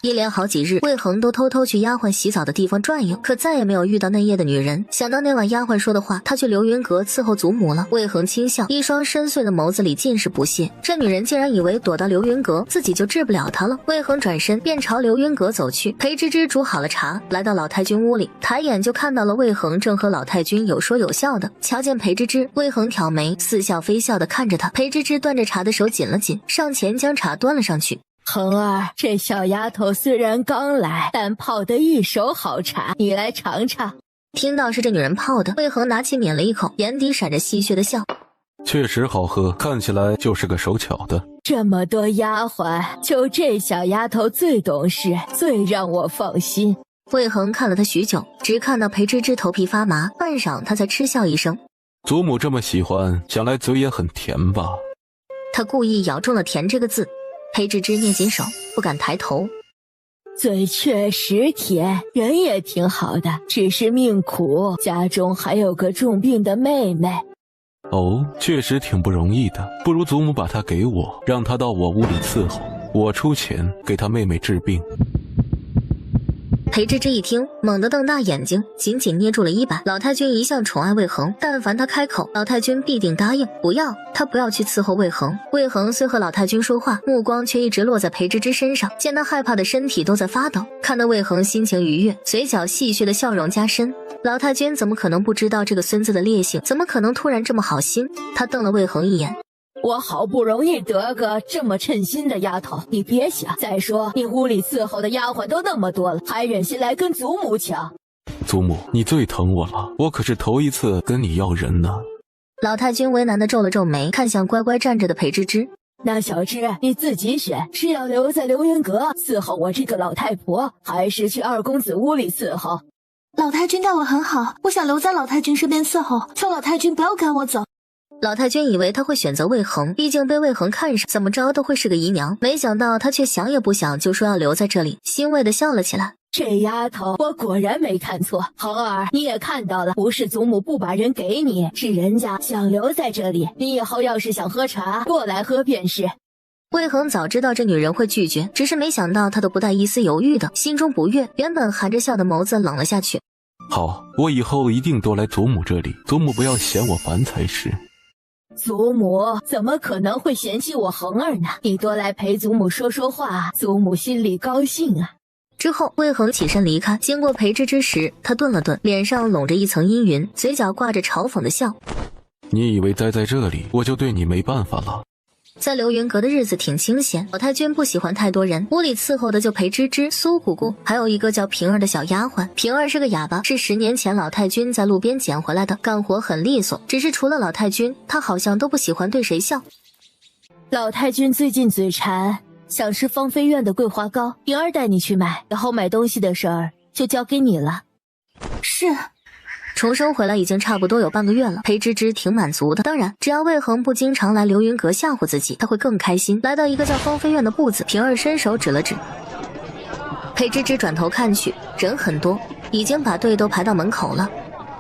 一连好几日，魏恒都偷偷去丫鬟洗澡的地方转悠，可再也没有遇到那夜的女人。想到那晚丫鬟说的话，他去流云阁伺候祖母了。魏恒轻笑，一双深邃的眸子里尽是不屑。这女人竟然以为躲到流云阁，自己就治不了她了。魏恒转身便朝流云阁走去。裴芝芝煮好了茶，来到老太君屋里，抬眼就看到了魏恒正和老太君有说有笑的。瞧见裴芝芝，魏恒挑眉，似笑非笑的看着她。裴芝芝端着茶的手紧了紧，上前将茶端了上去。恒儿，这小丫头虽然刚来，但泡得一手好茶，你来尝尝。听到是这女人泡的，魏恒拿起抿了一口，眼底闪着戏谑的笑。确实好喝，看起来就是个手巧的。这么多丫鬟，就这小丫头最懂事，最让我放心。魏恒看了她许久，只看到裴芝芝头皮发麻，半晌他才嗤笑一声。祖母这么喜欢，想来嘴也很甜吧？他故意咬中了甜这个字。裴芝芝捏紧手，不敢抬头。嘴确实甜，人也挺好的，只是命苦，家中还有个重病的妹妹。哦，确实挺不容易的，不如祖母把她给我，让她到我屋里伺候，我出钱给她妹妹治病。裴芝芝一听，猛地瞪大眼睛，紧紧捏住了衣摆。老太君一向宠爱魏恒，但凡他开口，老太君必定答应。不要，他不要去伺候魏恒。魏恒虽和老太君说话，目光却一直落在裴芝芝身上，见他害怕的身体都在发抖，看得魏恒心情愉悦，嘴角戏谑的笑容加深。老太君怎么可能不知道这个孙子的烈性？怎么可能突然这么好心？他瞪了魏恒一眼。我好不容易得个这么称心的丫头，你别想。再说你屋里伺候的丫鬟都那么多了，还忍心来跟祖母抢？祖母，你最疼我了，我可是头一次跟你要人呢。老太君为难地皱了皱眉，看向乖乖站着的裴芝芝。那小芝，你自己选，是要留在流云阁伺候我这个老太婆，还是去二公子屋里伺候？老太君待我很好，我想留在老太君身边伺候，求老太君不要赶我走。老太君以为他会选择魏恒，毕竟被魏恒看上，怎么着都会是个姨娘。没想到他却想也不想就说要留在这里，欣慰地笑了起来。这丫头，我果然没看错。恒儿，你也看到了，不是祖母不把人给你，是人家想留在这里。你以后要是想喝茶，过来喝便是。魏恒早知道这女人会拒绝，只是没想到她都不带一丝犹豫的，心中不悦，原本含着笑的眸子冷了下去。好，我以后一定多来祖母这里，祖母不要嫌我烦才是。祖母怎么可能会嫌弃我恒儿呢？你多来陪祖母说说话，祖母心里高兴啊。之后，魏恒起身离开。经过裴芝芝时，他顿了顿，脸上笼着一层阴云，嘴角挂着嘲讽的笑。你以为待在这里，我就对你没办法了？在流云阁的日子挺清闲，老太君不喜欢太多人，屋里伺候的就裴芝芝、苏姑姑，还有一个叫平儿的小丫鬟。平儿是个哑巴，是10年前老太君在路边捡回来的，干活很利索。只是除了老太君，她好像都不喜欢对谁笑。老太君最近嘴馋，想吃芳菲苑的桂花糕，平儿带你去买，以后买东西的事儿就交给你了。是。重生回来已经差不多有半个月了，裴芝芝挺满足的。当然，只要魏恒不经常来流云阁吓唬自己，他会更开心。来到一个叫芳菲苑的铺子，平儿伸手指了指。裴芝芝转头看去，人很多，已经把队都排到门口了。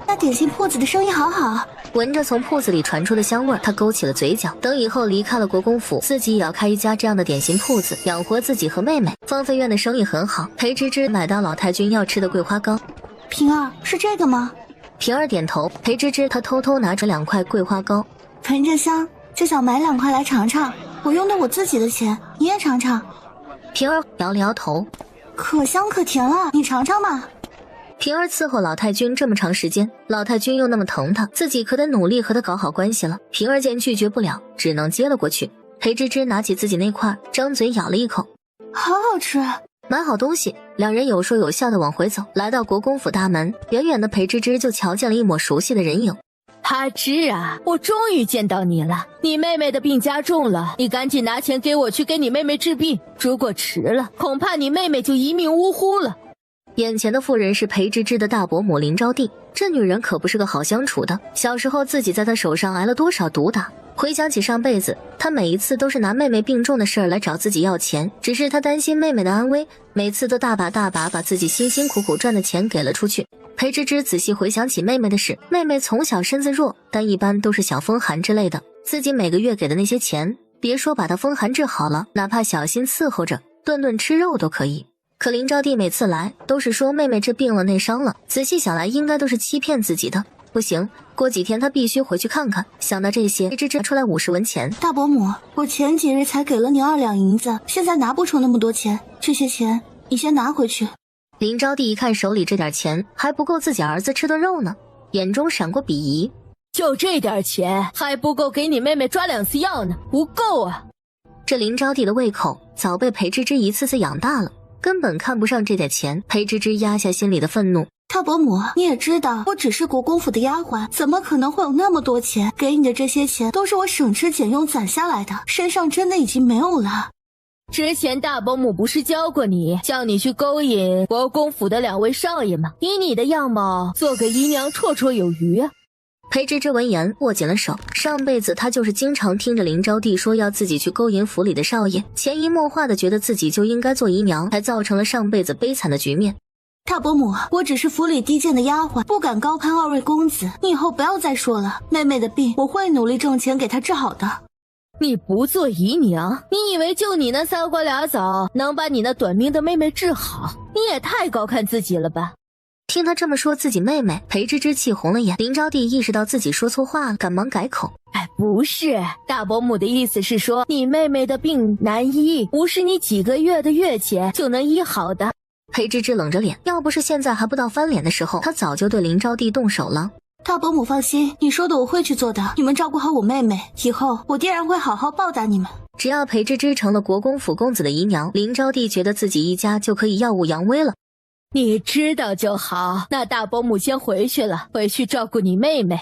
那点心铺子的生意好好。闻着从铺子里传出的香味，他勾起了嘴角。等以后离开了国公府，自己也要开一家这样的点心铺子，养活自己和妹妹。芳菲苑的生意很好，裴芝芝买到老太君要吃的桂花糕。平儿，是这个吗？平儿点头。裴芝芝她偷偷拿着2块桂花糕，闻着香，就想买2块来尝尝。我用的我自己的钱，你也尝尝。平儿摇了摇头，可香可甜了，你尝尝吧。平儿伺候老太君这么长时间，老太君又那么疼她，自己可得努力和她搞好关系了。平儿见拒绝不了，只能接了过去。裴芝芝拿起自己那块，张嘴咬了一口，好好吃。买好东西，两人有说有笑的往回走。来到国公府大门，远远的裴芝芝就瞧见了一抹熟悉的人影。阿芝啊，我终于见到你了。你妹妹的病加重了，你赶紧拿钱给我去给你妹妹治病，如果迟了，恐怕你妹妹就一命呜呼了。眼前的妇人是裴芝芝的大伯母林招娣，这女人可不是个好相处的。小时候自己在她手上挨了多少毒打，回想起上辈子，她每一次都是拿妹妹病重的事儿来找自己要钱，只是她担心妹妹的安危，每次都大把把自己辛辛苦苦赚的钱给了出去。裴芝芝仔细回想起妹妹的事，妹妹从小身子弱，但一般都是小风寒之类的，自己每个月给的那些钱，别说把她风寒治好了，哪怕小心伺候着，顿顿吃肉都可以。可林招娣每次来都是说妹妹这病了内伤了，仔细想来应该都是欺骗自己的。不行，过几天她必须回去看看。想到这些，芝芝拿出来50文钱。大伯母，我前几日才给了你2两银子，现在拿不出那么多钱，这些钱你先拿回去。林招娣一看手里这点钱还不够自己儿子吃顿肉呢，眼中闪过鄙夷。就这点钱还不够给你妹妹抓2次药呢，不够啊！这林招娣的胃口早被裴芝芝一次次养大了，根本看不上这点钱。裴芝芝压下心里的愤怒。大伯母，你也知道我只是国公府的丫鬟，怎么可能会有那么多钱？给你的这些钱都是我省吃俭用攒下来的，身上真的已经没有了。之前大伯母不是教过你，叫你去勾引国公府的2位少爷吗？以你的样貌，做个姨娘绰绰有余啊。裴芝芝闻言握紧了手，上辈子她就是经常听着林招娣说要自己去勾引府里的少爷，潜移默化的觉得自己就应该做姨娘，才造成了上辈子悲惨的局面。大伯母，我只是府里低贱的丫鬟，不敢高攀2位公子，你以后不要再说了。妹妹的病我会努力挣钱给她治好的。你不做姨娘，你以为就你那3瓜2枣能把你那短命的妹妹治好？你也太高看自己了吧。听他这么说自己妹妹，裴芝芝气红了眼。林招娣意识到自己说错话了，赶忙改口。哎，不是，大伯母的意思是说你妹妹的病难医，不是你几个月的月钱就能医好的。裴芝芝冷着脸，要不是现在还不到翻脸的时候，她早就对林招娣动手了。大伯母放心，你说的我会去做的。你们照顾好我妹妹，以后我定然会好好报答你们。只要裴芝芝成了国公府公子的姨娘，林招娣觉得自己一家就可以耀武扬威了。你知道就好，那大伯母先回去了，回去照顾你妹妹。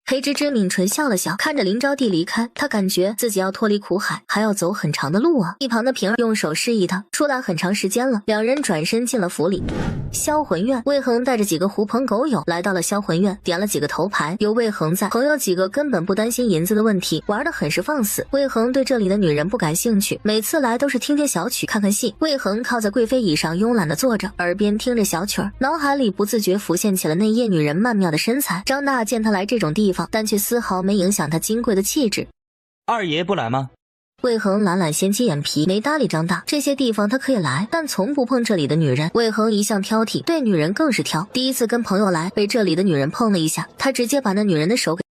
裴芝芝抿唇笑了笑，看着林招娣离开，她感觉自己要脱离苦海，还要走很长的路啊。一旁的平儿用手示意她出来很长时间了，两人转身进了府里。销魂院，魏恒带着几个狐朋狗友来到了销魂院，点了几个头牌，有魏恒在，朋友几个根本不担心银子的问题，玩得很是放肆。魏恒对这里的女人不感兴趣，每次来都是听听小曲，看看戏。魏恒靠在贵妃椅上慵懒地坐着，耳边听着小曲儿，脑海里不自觉浮现起了那夜女人曼妙的身材。张娜见他来这种地方，但却丝毫没影响他金贵的气质。二爷不来吗？魏恒懒懒掀起眼皮，没搭理张大。这些地方他可以来，但从不碰这里的女人。魏恒一向挑剔，对女人更是挑。第一次跟朋友来，被这里的女人碰了一下，他直接把那女人的手给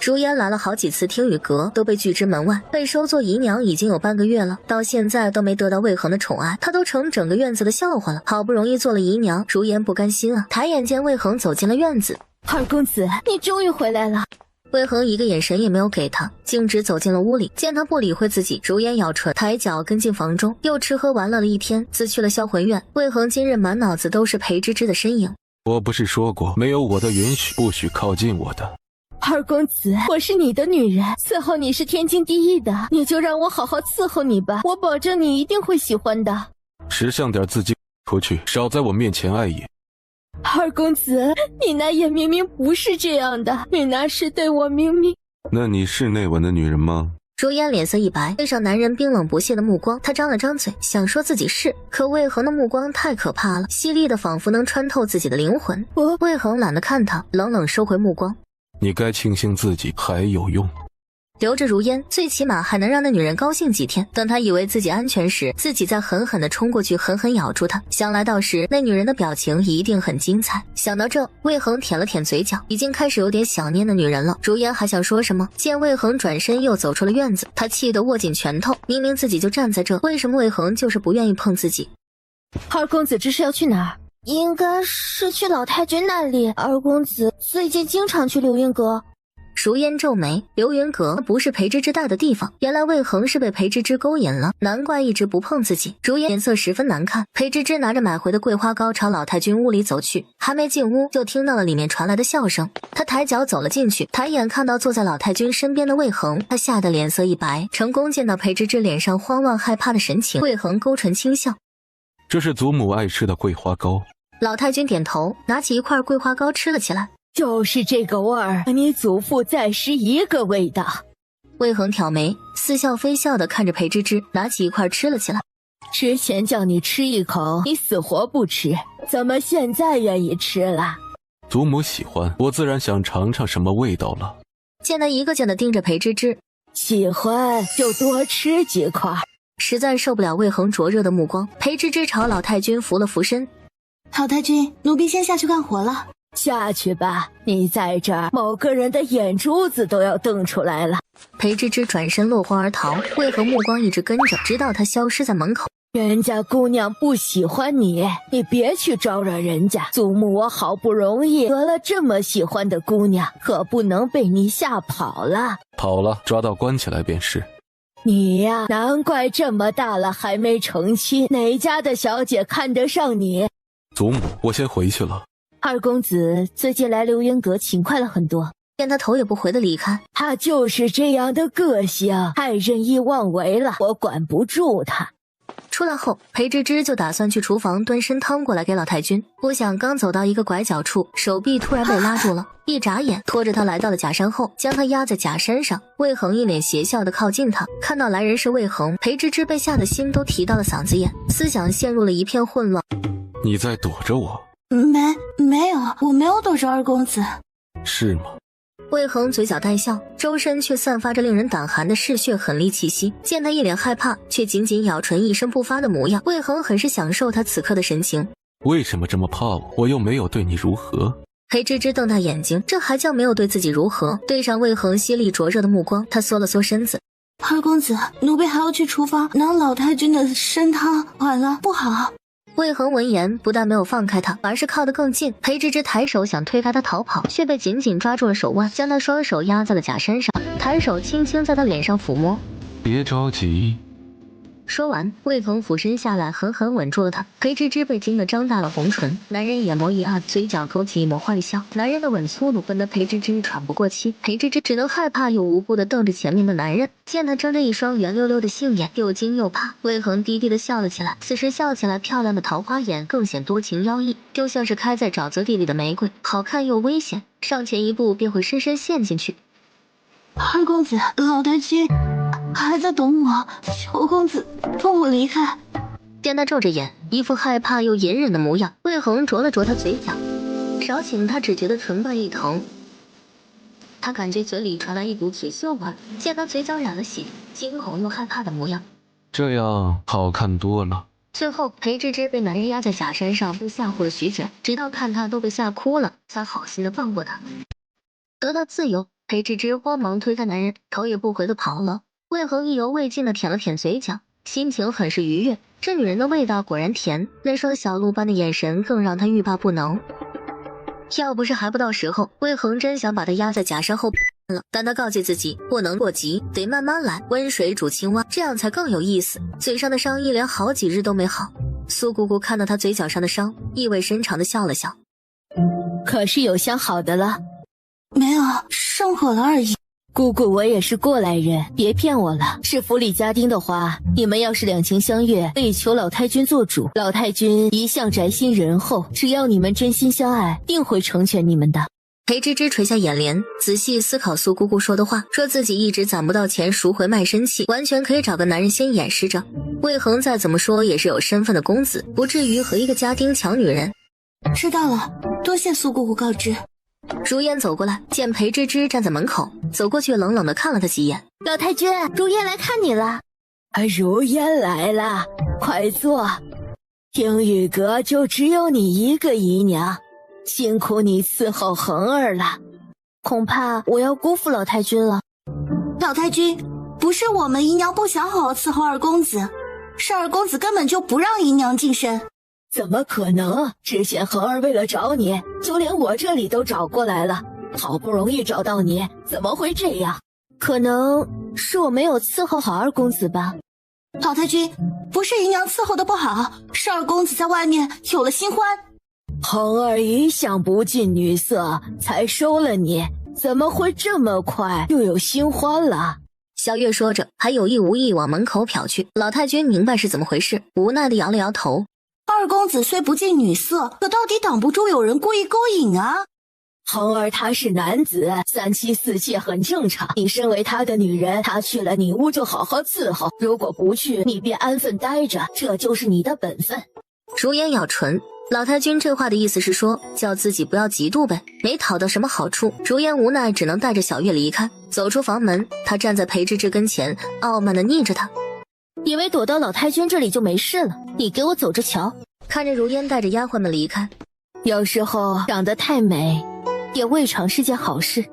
如烟来了好几次听雨阁，都被拒之门外，被收做姨娘已经有半个月了，到现在都没得到魏恒的宠爱，她都成整个院子的笑话了。好不容易做了姨娘，如烟不甘心啊，抬眼见魏恒走进了院子。二公子，你终于回来了。魏恒一个眼神也没有给他，径直走进了屋里。见他不理会自己，如烟咬唇，抬脚跟进房中，又吃喝玩乐了一天，自去了销魂院。魏恒今日满脑子都是裴芝芝的身影。我不是说过，没有我的允许，不许靠近我的。二公子，我是你的女人，伺候你是天经地义的，你就让我好好伺候你吧，我保证你一定会喜欢的。识相点自己，出去，少在我面前碍眼。二公子，你那也明明不是这样的，你那是对我明明……那你是内文的女人吗？如烟脸色一白，对上男人冰冷不屑的目光，她张了张嘴，想说自己是，可魏恒的目光太可怕了，犀利的仿佛能穿透自己的灵魂。魏恒懒得看他，冷冷收回目光。你该庆幸自己还有用。留着如烟，最起码还能让那女人高兴几天。等她以为自己安全时，自己再狠狠地冲过去，狠狠咬住她。想来到时，那女人的表情一定很精彩。想到这，魏恒舔了舔嘴角，已经开始有点想念那女人了。如烟还想说什么，见魏恒转身又走出了院子，她气得握紧拳头。明明自己就站在这，为什么魏恒就是不愿意碰自己？二公子这是要去哪儿？应该是去老太君那里。二公子最近经常去流云阁。如烟皱眉，流云阁不是裴芝芝待的地方，原来魏恒是被裴芝芝勾引了，难怪一直不碰自己。如烟脸色十分难看，裴芝芝拿着买回的桂花糕朝老太君屋里走去，还没进屋就听到了里面传来的笑声。他抬脚走了进去，抬眼看到坐在老太君身边的魏恒，他吓得脸色一白，成功见到裴芝芝脸上慌乱害怕的神情。魏恒勾唇轻笑，这是祖母爱吃的桂花糕。老太君点头，拿起一块桂花糕吃了起来。就是这个味儿，和你祖父在时一个味道。魏恒挑眉，似笑非笑地看着裴芝芝，拿起一块吃了起来。之前叫你吃一口，你死活不吃，怎么现在愿意吃了？祖母喜欢，我自然想尝尝什么味道了。见他一个劲地盯着裴芝芝，喜欢就多吃几块。实在受不了魏恒灼热的目光，裴芝芝朝老太君扶了扶身。老太君，奴婢先下去干活了。下去吧，你在这儿，某个人的眼珠子都要瞪出来了。裴芝芝转身落荒而逃，魏恒目光一直跟着，直到他消失在门口。人家姑娘不喜欢你，你别去招惹人家。祖母我好不容易得了这么喜欢的姑娘，可不能被你吓跑了。跑了，抓到关起来便是。你呀，难怪这么大了还没成亲，哪家的小姐看得上你？祖母，我先回去了。二公子最近来流云阁勤快了很多。见他头也不回的离开，他就是这样的个性，太任意妄为了，我管不住他。出来后，裴芝芝就打算去厨房端参汤过来给老太君，不想刚走到一个拐角处，手臂突然被拉住了，一眨眼拖着他来到了假山后，将他压在假山上。魏恒一脸邪笑的靠近他，看到来人是魏恒，裴芝芝被吓得心都提到了嗓子眼，思想陷入了一片混乱。你在躲着我？没有，我没有躲着二公子。是吗？魏恒嘴角带笑，周身却散发着令人胆寒的嗜血狠戾气息。见他一脸害怕，却紧紧咬唇一声不发的模样，魏恒很是享受他此刻的神情。为什么这么怕我？我又没有对你如何。裴芝芝瞪大眼睛，这还叫没有对自己如何？对上魏恒犀利灼热的目光，他缩了缩身子。二公子，奴婢还要去厨房拿老太君的参汤，晚了不好。魏恒闻言不但没有放开他，反而是靠得更近。裴芝芝抬手想推开他逃跑，却被紧紧抓住了手腕，将他双手压在了假山上，抬手轻轻在他脸上抚摸。别着急。说完，魏恒俯身下来，狠狠吻住了他。裴芝芝被惊得张大了红唇，男人眼眸一暗，嘴角勾起一抹坏笑。男人的吻粗鲁，笨得裴芝芝喘不过气。裴芝芝只能害怕又无辜地瞪着前面的男人，见他睁着一双圆溜溜的杏眼，又惊又怕。魏恒低低地笑了起来，此时笑起来漂亮的桃花眼更显多情妖异，就像是开在沼泽地里的玫瑰，好看又危险，上前一步便会深深陷进去。二公子，老太君还在等我，求公子放我离开。见他皱着眼，一副害怕又隐忍的模样，魏恒啄了啄他嘴角，少顷他只觉得唇瓣一疼，他感觉嘴里传来一股铁锈味，见他嘴角染了血，惊恐又害怕的模样，这样好看多了。最后裴芝芝被男人压在假山上，被吓唬了许久，直到看他都被吓哭了，才好心的放过他。得到自由，裴芝芝慌忙推开男人，头也不回的跑了。魏恒意犹未尽的舔了舔嘴角，心情很是愉悦。这女人的味道果然甜，那双小鹿般的眼神更让他欲罢不能。要不是还不到时候，魏恒真想把她压在假山后了，但他告诫自己不能过急，得慢慢来，温水煮青蛙，这样才更有意思。嘴上的伤一连好几日都没好，苏姑姑看到他嘴角上的伤，意味深长的笑了笑。可是有想好的了？没有，上火了而已。姑姑，我也是过来人，别骗我了。是府里家丁的话，你们要是两情相悦，可以求老太君做主。老太君一向宅心仁厚，只要你们真心相爱，定会成全你们的。裴芝芝垂下眼帘，仔细思考苏姑姑说的话，说自己一直攒不到钱赎回卖身契，完全可以找个男人先掩饰着。魏恒再怎么说也是有身份的公子，不至于和一个家丁抢女人。知道了，多谢苏姑姑告知。如烟走过来，见裴芝芝站在门口，走过去冷冷地看了他几眼。老太君，如烟来看你了。如烟来了，快坐。听雨阁就只有你一个姨娘，辛苦你伺候恒儿了。恐怕我要辜负老太君了。老太君，不是我们姨娘不想好好伺候二公子，是二公子根本就不让姨娘近身。怎么可能？之前恒儿为了找你，就连我这里都找过来了，好不容易找到你，怎么会这样？可能是我没有伺候好二公子吧。老太君，不是姨娘伺候的不好，是二公子在外面有了新欢。恒儿一向不近女色，才收了你，怎么会这么快又有新欢了？小月说着，还有意无意往门口瞟去。老太君明白是怎么回事，无奈地摇了摇头。二公子虽不近女色，可到底挡不住有人故意勾引啊。恒儿他是男子，三妻四妾很正常。你身为他的女人，他去了你屋就好好伺候，如果不去，你便安分待着，这就是你的本分。如烟咬唇，老太君这话的意思是说，叫自己不要嫉妒呗，没讨到什么好处。如烟无奈，只能带着小月离开。走出房门，他站在裴芝芝跟前，傲慢地睨着她。以为躲到老太君这里就没事了，你给我走着瞧。看着如烟带着丫鬟们离开，有时候长得太美也未尝是件好事。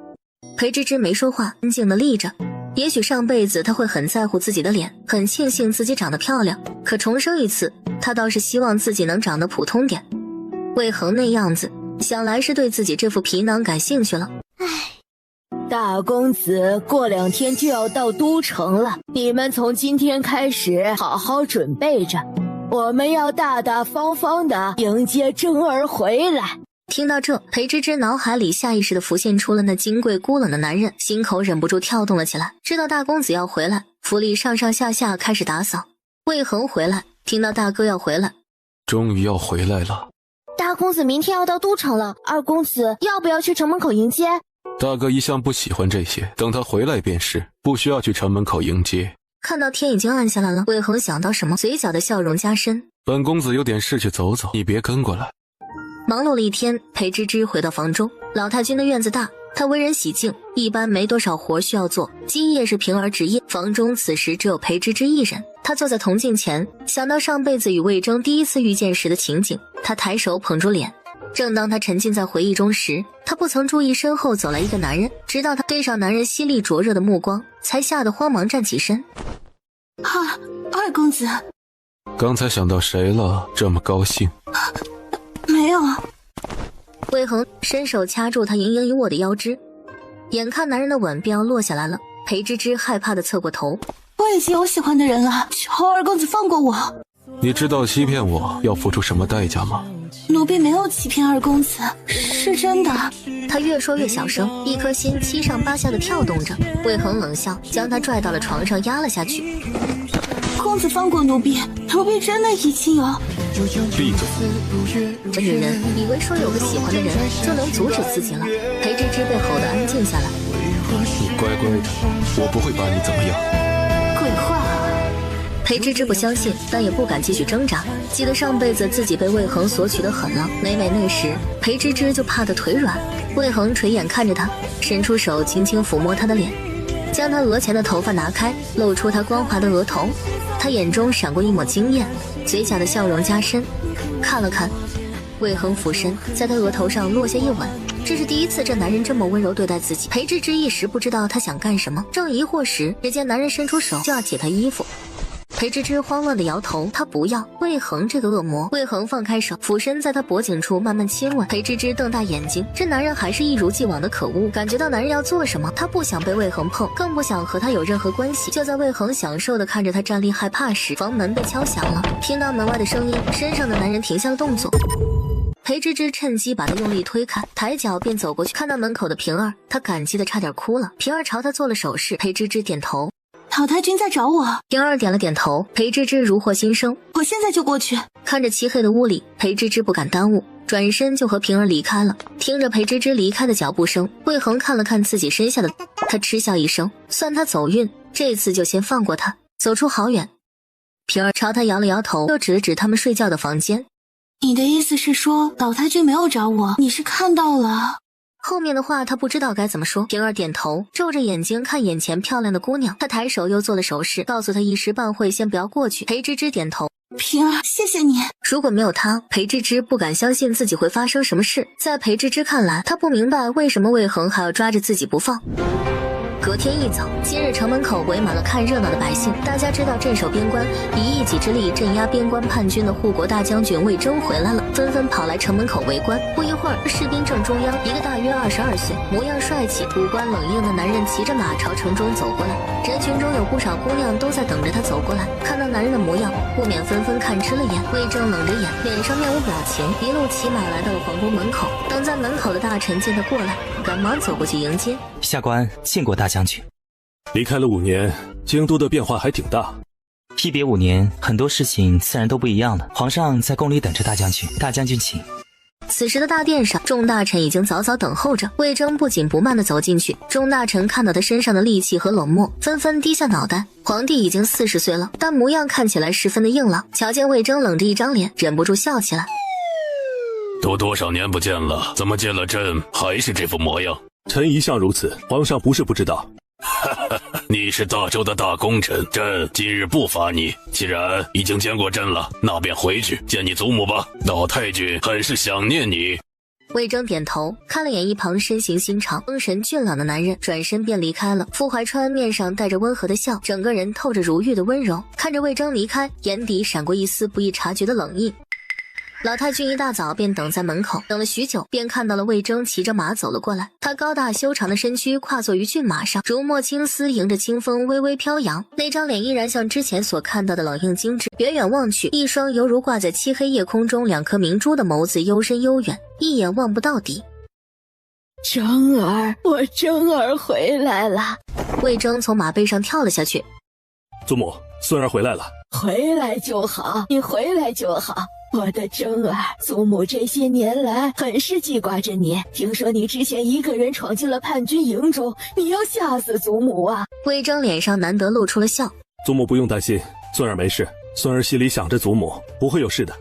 裴芝芝没说话，安静地立着。也许上辈子她会很在乎自己的脸，很庆幸自己长得漂亮，可重生一次，她倒是希望自己能长得普通点。魏恒那样子，想来是对自己这副皮囊感兴趣了。大公子过2天就要到都城了，你们从今天开始好好准备着，我们要大大方方地迎接征儿回来。听到这，裴芝芝脑海里下意识地浮现出了那金贵孤冷的男人，心口忍不住跳动了起来。知道大公子要回来，府里上上下下开始打扫。魏恒回来，听到大哥要回来，终于要回来了。大公子明天要到都城了，二公子要不要去城门口迎接？大哥一向不喜欢这些，等他回来便是，不需要去城门口迎接。看到天已经暗下来了，魏恒想到什么，嘴角的笑容加深。本公子有点事去走走，你别跟过来。忙碌了一天，裴芝芝回到房中。老太君的院子大，他为人喜静，一般没多少活需要做，今夜是平儿值夜，房中此时只有裴芝芝一人。他坐在铜镜前，想到上辈子与魏征第一次遇见时的情景，他抬手捧住脸。正当他沉浸在回忆中时，他不曾注意身后走来一个男人，直到他对上男人犀利灼热的目光，才吓得慌忙站起身。二公子，刚才想到谁了，这么高兴？没有。魏恒伸手掐住他盈盈一握的腰肢，眼看男人的吻便要落下来了，裴芝芝害怕地侧过头。我已经有喜欢的人了，求二公子放过我。你知道欺骗我要付出什么代价吗？奴婢没有欺骗二公子，是真的。他越说越小声，一颗心七上八下地跳动着。魏恒冷笑，将他拽到了床上压了下去。公子放过奴婢，奴婢真的已经有。闭嘴！这女人以为说有个喜欢的人就能阻止自己了。裴芝芝被吼得安静下来。你乖乖的，我不会把你怎么样。鬼话！裴芝芝不相信，但也不敢继续挣扎。记得上辈子自己被魏恒索取的狠了，每每那时，裴芝芝就怕得腿软。魏恒垂眼看着她，伸出手轻轻抚摸她的脸，将她额前的头发拿开，露出她光滑的额头。他眼中闪过一抹惊艳，嘴角的笑容加深，看了看，魏恒俯身在他额头上落下一吻。这是第一次这男人这么温柔对待自己。裴芝芝一时不知道他想干什么，正疑惑时，只见男人伸出手就要解他衣服。裴芝芝慌乱的摇头，他不要。魏恒这个恶魔，魏恒放开手，俯身在他脖颈处慢慢亲吻。裴芝芝瞪大眼睛，这男人还是一如既往的可恶。感觉到男人要做什么，他不想被魏恒碰，更不想和他有任何关系。就在魏恒享受的看着他站立害怕时，房门被敲响了。听到门外的声音，身上的男人停下了动作。裴芝芝趁机把他用力推开，抬脚便走过去，看到门口的平儿，他感激的差点哭了。平儿朝他做了手势，裴芝芝点头。老太君在找我。平儿点了点头，裴芝芝如获新生，我现在就过去。看着漆黑的屋里，裴芝芝不敢耽误，转身就和平儿离开了。听着裴芝芝离开的脚步声，魏恒看了看自己身下的，他嗤笑一声，算他走运，这次就先放过他。走出好远，平儿朝他摇了摇头，又指了指他们睡觉的房间。你的意思是说，老太君没有找我，你是看到了？后面的话他不知道该怎么说。平儿点头，皱着眼睛看眼前漂亮的姑娘，他抬手又做了手势，告诉她一时半会先不要过去。裴芝芝点头，平儿，谢谢你。如果没有他，裴芝芝不敢相信自己会发生什么事。在裴芝芝看来，她不明白为什么魏恒还要抓着自己不放。隔天一早，今日城门口围满了看热闹的百姓。大家知道镇守边关，以一己之力镇压边关叛军的护国大将军魏征回来了，纷纷跑来城门口围观。不一会儿，士兵正中央，一个大约22岁、模样帅气、五官冷硬的男人骑着马朝城中走过来。人群中有不少姑娘都在等着他走过来，看到男人的模样，不免纷纷看吃了眼。魏征冷着眼，脸上面无表情，一路骑马来到了皇宫门口。等在门口的大臣见他过来，赶忙走过去迎接。下官见过大将军。离开了5年，京都的变化还挺大。一别5年，很多事情自然都不一样了。皇上在宫里等着大将军，大将军请。此时的大殿上，众大臣已经早早等候着。魏征不紧不慢地走进去，众大臣看到他身上的戾气和冷漠，纷纷低下脑袋。皇帝已经40岁了，但模样看起来十分的硬朗。瞧见魏征冷着一张脸，忍不住笑起来。都多少年不见了，怎么见了朕还是这副模样？臣一向如此，皇上不是不知道。你是大周的大功臣，朕今日不罚你。既然已经见过朕了，那便回去见你祖母吧。老太君很是想念你。魏征点头，看了眼一旁身形心长、风神俊朗的男人，转身便离开了。傅怀川面上带着温和的笑，整个人透着如玉的温柔。看着魏征离开，眼底闪过一丝不易察觉的冷意。老太君一大早便等在门口，等了许久，便看到了魏征骑着马走了过来。他高大修长的身躯跨坐于骏马上，如墨青丝迎着清风微微飘扬，那张脸依然像之前所看到的冷硬精致。远远望去，一双犹如挂在漆黑夜空中2颗明珠的眸子幽深悠远，一眼望不到底。征儿，我征儿回来了。魏征从马背上跳了下去。祖母，孙儿回来了。回来就好，你回来就好。我的征儿，祖母这些年来很是记挂着你。听说你之前一个人闯进了叛军营中，你要吓死祖母啊！魏征脸上难得露出了笑。祖母不用担心，孙儿没事，孙儿心里想着祖母，不会有事的。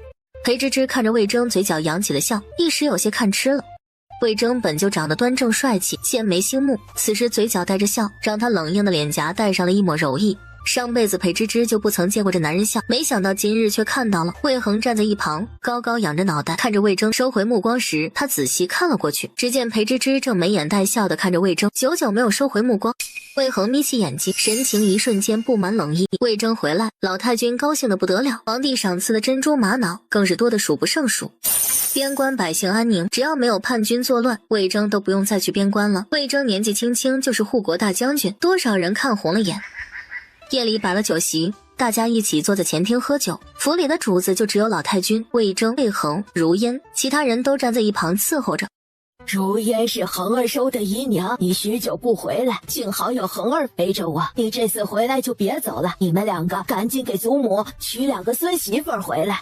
裴芝芝看着魏征嘴角扬起了笑，一时有些看吃了。魏征本就长得端正帅气，剑眉星目，此时嘴角带着笑，让他冷硬的脸颊带上了一抹柔意。上辈子裴芝芝就不曾见过这男人笑，没想到今日却看到了。魏恒站在一旁，高高仰着脑袋，看着魏征收回目光时，他仔细看了过去，只见裴芝芝正眉眼带笑地看着魏征，久久没有收回目光。魏恒眯起眼睛，神情一瞬间布满冷意。魏征回来，老太君高兴得不得了，皇帝赏赐的珍珠玛瑙更是多得数不胜数。边关百姓安宁，只要没有叛军作乱，魏征都不用再去边关了。魏征年纪轻轻就是护国大将军，多少人看红了眼。夜里摆了酒席，大家一起坐在前厅喝酒。府里的主子就只有老太君、魏征、魏恒、如烟，其他人都站在一旁伺候着。如烟是恒儿收的姨娘，你许久不回来，幸好有恒儿陪着我。你这次回来就别走了，你们2个赶紧给祖母娶2个孙媳妇儿回来。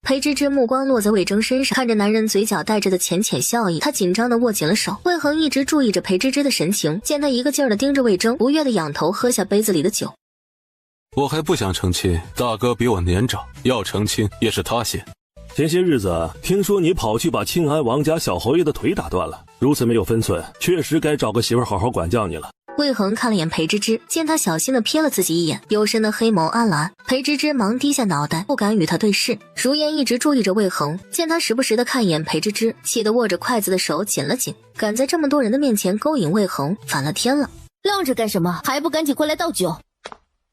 裴芝芝目光落在魏征身上，看着男人嘴角带着的浅浅笑意，他紧张地握紧了手。魏恒一直注意着裴芝芝的神情，见他一个劲儿地盯着魏征，不悦地仰头喝下杯子里的酒。我还不想成亲，大哥比我年长，要成亲也是他先。前些日子听说你跑去把庆安王家小侯爷的腿打断了，如此没有分寸，确实该找个媳妇好好管教你了。魏恒看了眼裴芝芝，见他小心地瞥了自己一眼，幽深的黑眸暗了暗。裴芝芝忙低下脑袋，不敢与他对视。如烟一直注意着魏恒，见他时不时地看一眼裴芝芝，气得握着筷子的手紧了紧。敢在这么多人的面前勾引魏恒，反了天了！愣着干什么？还不赶紧过来倒酒！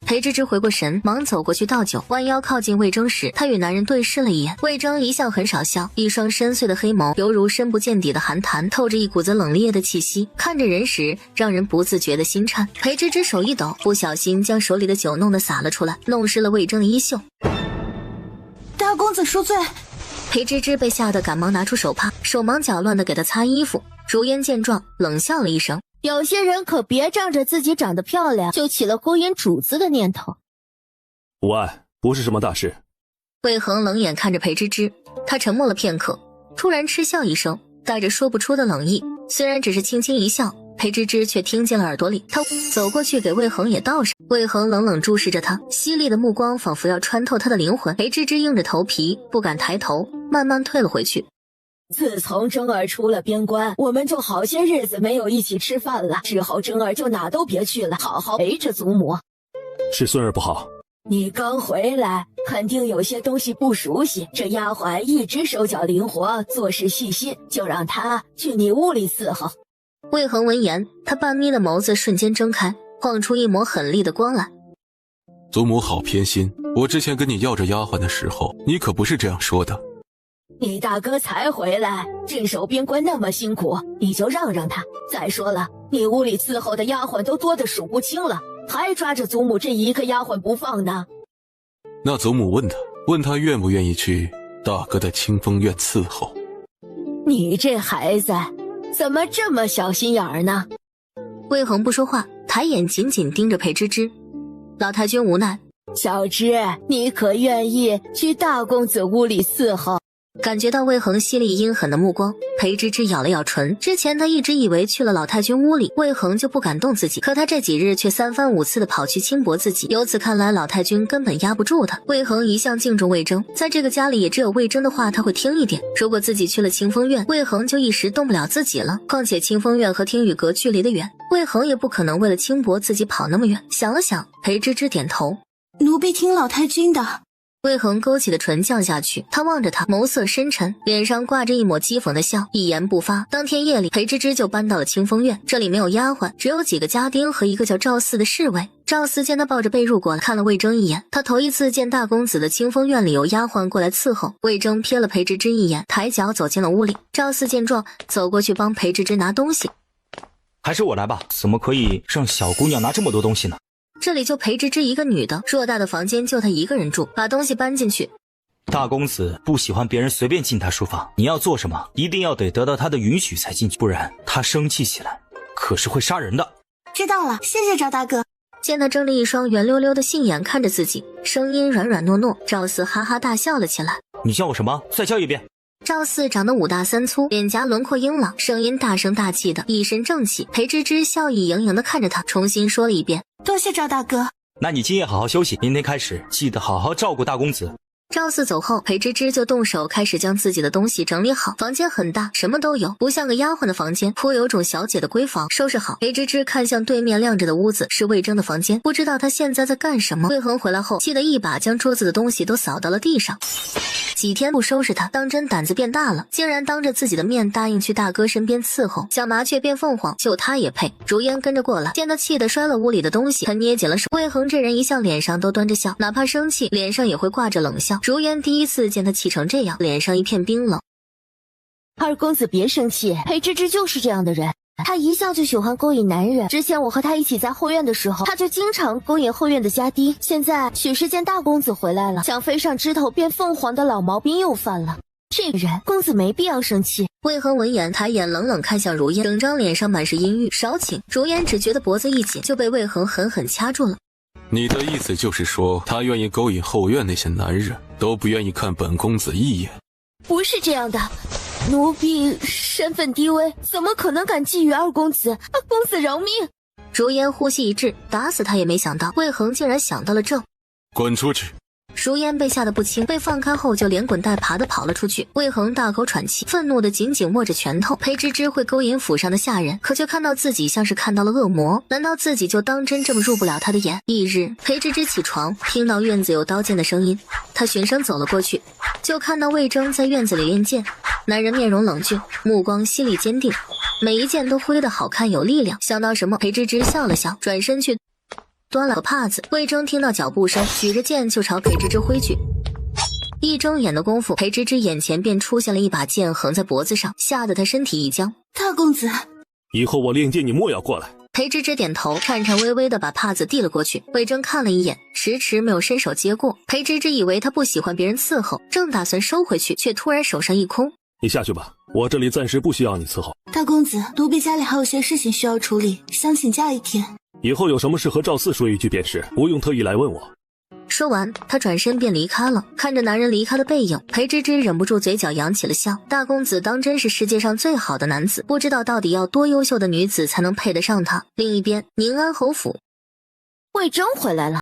裴芝芝回过神，忙走过去倒酒，弯腰靠近魏征时，她与男人对视了一眼。魏征一向很少笑，一双深邃的黑眸犹如深不见底的寒潭，透着一股子冷冽的气息，看着人时让人不自觉的心颤。裴芝芝手一抖，不小心将手里的酒弄得洒了出来，弄湿了魏征的衣袖。大公子恕罪。裴芝芝被吓得赶忙拿出手帕，手忙脚乱的给他擦衣服。如烟见状，冷笑了一声。有些人可别仗着自己长得漂亮，就起了勾引主子的念头。无碍，不是什么大事。魏恒冷眼看着裴芝芝，他沉默了片刻，突然嗤笑一声，带着说不出的冷意。虽然只是轻轻一笑，裴芝芝却听进了耳朵里。他走过去给魏恒也倒上。魏恒冷冷注视着他，犀利的目光仿佛要穿透他的灵魂。裴芝芝硬着头皮不敢抬头，慢慢退了回去。自从征儿出了边关，我们就好些日子没有一起吃饭了。之后征儿就哪都别去了，好好陪着祖母。是孙儿不好。你刚回来，肯定有些东西不熟悉。这丫鬟一直手脚灵活，做事细心，就让她去你屋里伺候。魏恒闻言，他半眯的眸子瞬间睁开，晃出一抹狠厉的光来。祖母好偏心，我之前跟你要这丫鬟的时候，你可不是这样说的。你大哥才回来，镇守边关那么辛苦，你就让他。再说了，你屋里伺候的丫鬟都多得数不清了，还抓着祖母这一个丫鬟不放呢。那祖母问他愿不愿意去大哥的清风院伺候。你这孩子怎么这么小心眼儿呢？魏恒不说话，抬眼紧紧盯着裴芝芝。老太君无奈，小芝，你可愿意去大公子屋里伺候？感觉到魏恒犀利阴狠的目光，裴芝芝咬了咬唇。之前他一直以为去了老太君屋里，魏恒就不敢动自己，可他这几日却三番五次的跑去轻薄自己。由此看来，老太君根本压不住他。魏恒一向敬重魏征，在这个家里也只有魏征的话他会听一点。如果自己去了清风院，魏恒就一时动不了自己了。况且清风院和听雨阁距离的远，魏恒也不可能为了轻薄自己跑那么远。想了想，裴芝芝点头，奴婢听老太君的。魏恒勾起的唇降下去，他望着他，眸色深沉，脸上挂着一抹讥讽的笑，一言不发。当天夜里，裴芝芝就搬到了清风院，这里没有丫鬟，只有几个家丁和一个叫赵四的侍卫。赵四见他抱着被褥过来，看了魏征一眼，他头一次见大公子的清风院里有丫鬟过来伺候。魏征瞥了裴芝芝一眼，抬脚走进了屋里。赵四见状，走过去帮裴芝芝拿东西。还是我来吧，怎么可以让小姑娘拿这么多东西呢？这里就裴芝芝一个女的，偌大的房间就她一个人住，把东西搬进去。大公子不喜欢别人随便进他书房，你要做什么一定要得到他的允许才进去，不然他生气起来可是会杀人的。知道了，谢谢赵大哥。见他睁着一双圆溜溜的杏眼看着自己，声音软软糯糯，赵四哈哈大笑了起来。你叫我什么？再叫一遍。赵四长得5大3粗，脸颊轮廓英朗，声音大声大气的，一身正气。裴芝芝笑意盈盈的看着他，重新说了一遍：多谢赵大哥。那你今夜好好休息，明天开始记得好好照顾大公子。赵四走后，裴芝芝就动手开始将自己的东西整理好。房间很大，什么都有，不像个丫鬟的房间，颇有种小姐的闺房。收拾好，裴芝芝看向对面亮着的屋子，是魏征的房间，不知道他现在在干什么。魏恒回来后，气得一把将桌子的东西都扫到了地上。几天不收拾他，当真胆子变大了，竟然当着自己的面答应去大哥身边伺候，像麻雀变凤凰，就他也配。如烟跟着过来，见他气得摔了屋里的东西，他捏紧了手。魏恒这人一向脸上都端着笑，哪怕生气，脸上也会挂着冷笑。如烟第一次见他气成这样，脸上一片冰冷。二公子别生气，裴芝芝就是这样的人，他一向就喜欢勾引男人。之前我和他一起在后院的时候，他就经常勾引后院的家丁。现在许是见大公子回来了，想飞上枝头变凤凰的老毛病又犯了。这个人，公子没必要生气。魏恒闻言，抬眼冷冷看向如烟，整张脸上满是阴郁。少请。如烟只觉得脖子一紧，就被魏恒狠狠掐住了。你的意思就是说，他愿意勾引后院那些男人，都不愿意看本公子一眼？不是这样的，奴婢身份低微，怎么可能敢觊觎二公子？公子饶命！如烟呼吸一滞，打死他也没想到魏恒竟然想到了这。滚出去！如烟被吓得不轻，被放开后就连滚带爬的跑了出去。魏恒大口喘气，愤怒的紧紧握着拳头。裴芝芝会勾引府上的下人，可却看到自己像是看到了恶魔，难道自己就当真这么入不了他的眼？翌日，裴芝芝起床，听到院子有刀剑的声音，她循声走了过去，就看到魏征在院子里练剑。男人面容冷峻，目光犀利坚定，每一剑都挥得好看有力量。想到什么，裴芝芝笑了笑，转身去端了个帕子。魏征听到脚步声，举着剑就朝裴芝芝挥去。一睁眼的功夫，裴芝芝眼前便出现了一把剑横在脖子上，吓得她身体一僵。大公子，以后我练剑你莫要过来。裴芝芝点头，颤颤巍巍地把帕子递了过去。魏征看了一眼，迟迟没有伸手接过。裴芝芝以为他不喜欢别人伺候，正打算收回去，却突然手上一空。你下去吧，我这里暂时不需要你伺候。大公子，奴婢家里还有些事情需要处理，想请假一天。以后有什么事和赵四说一句便是，不用特意来问我。说完，他转身便离开了。看着男人离开的背影，裴芝芝忍不住嘴角扬起了笑。大公子当真是世界上最好的男子，不知道到底要多优秀的女子才能配得上他。另一边，宁安侯府，魏征回来了。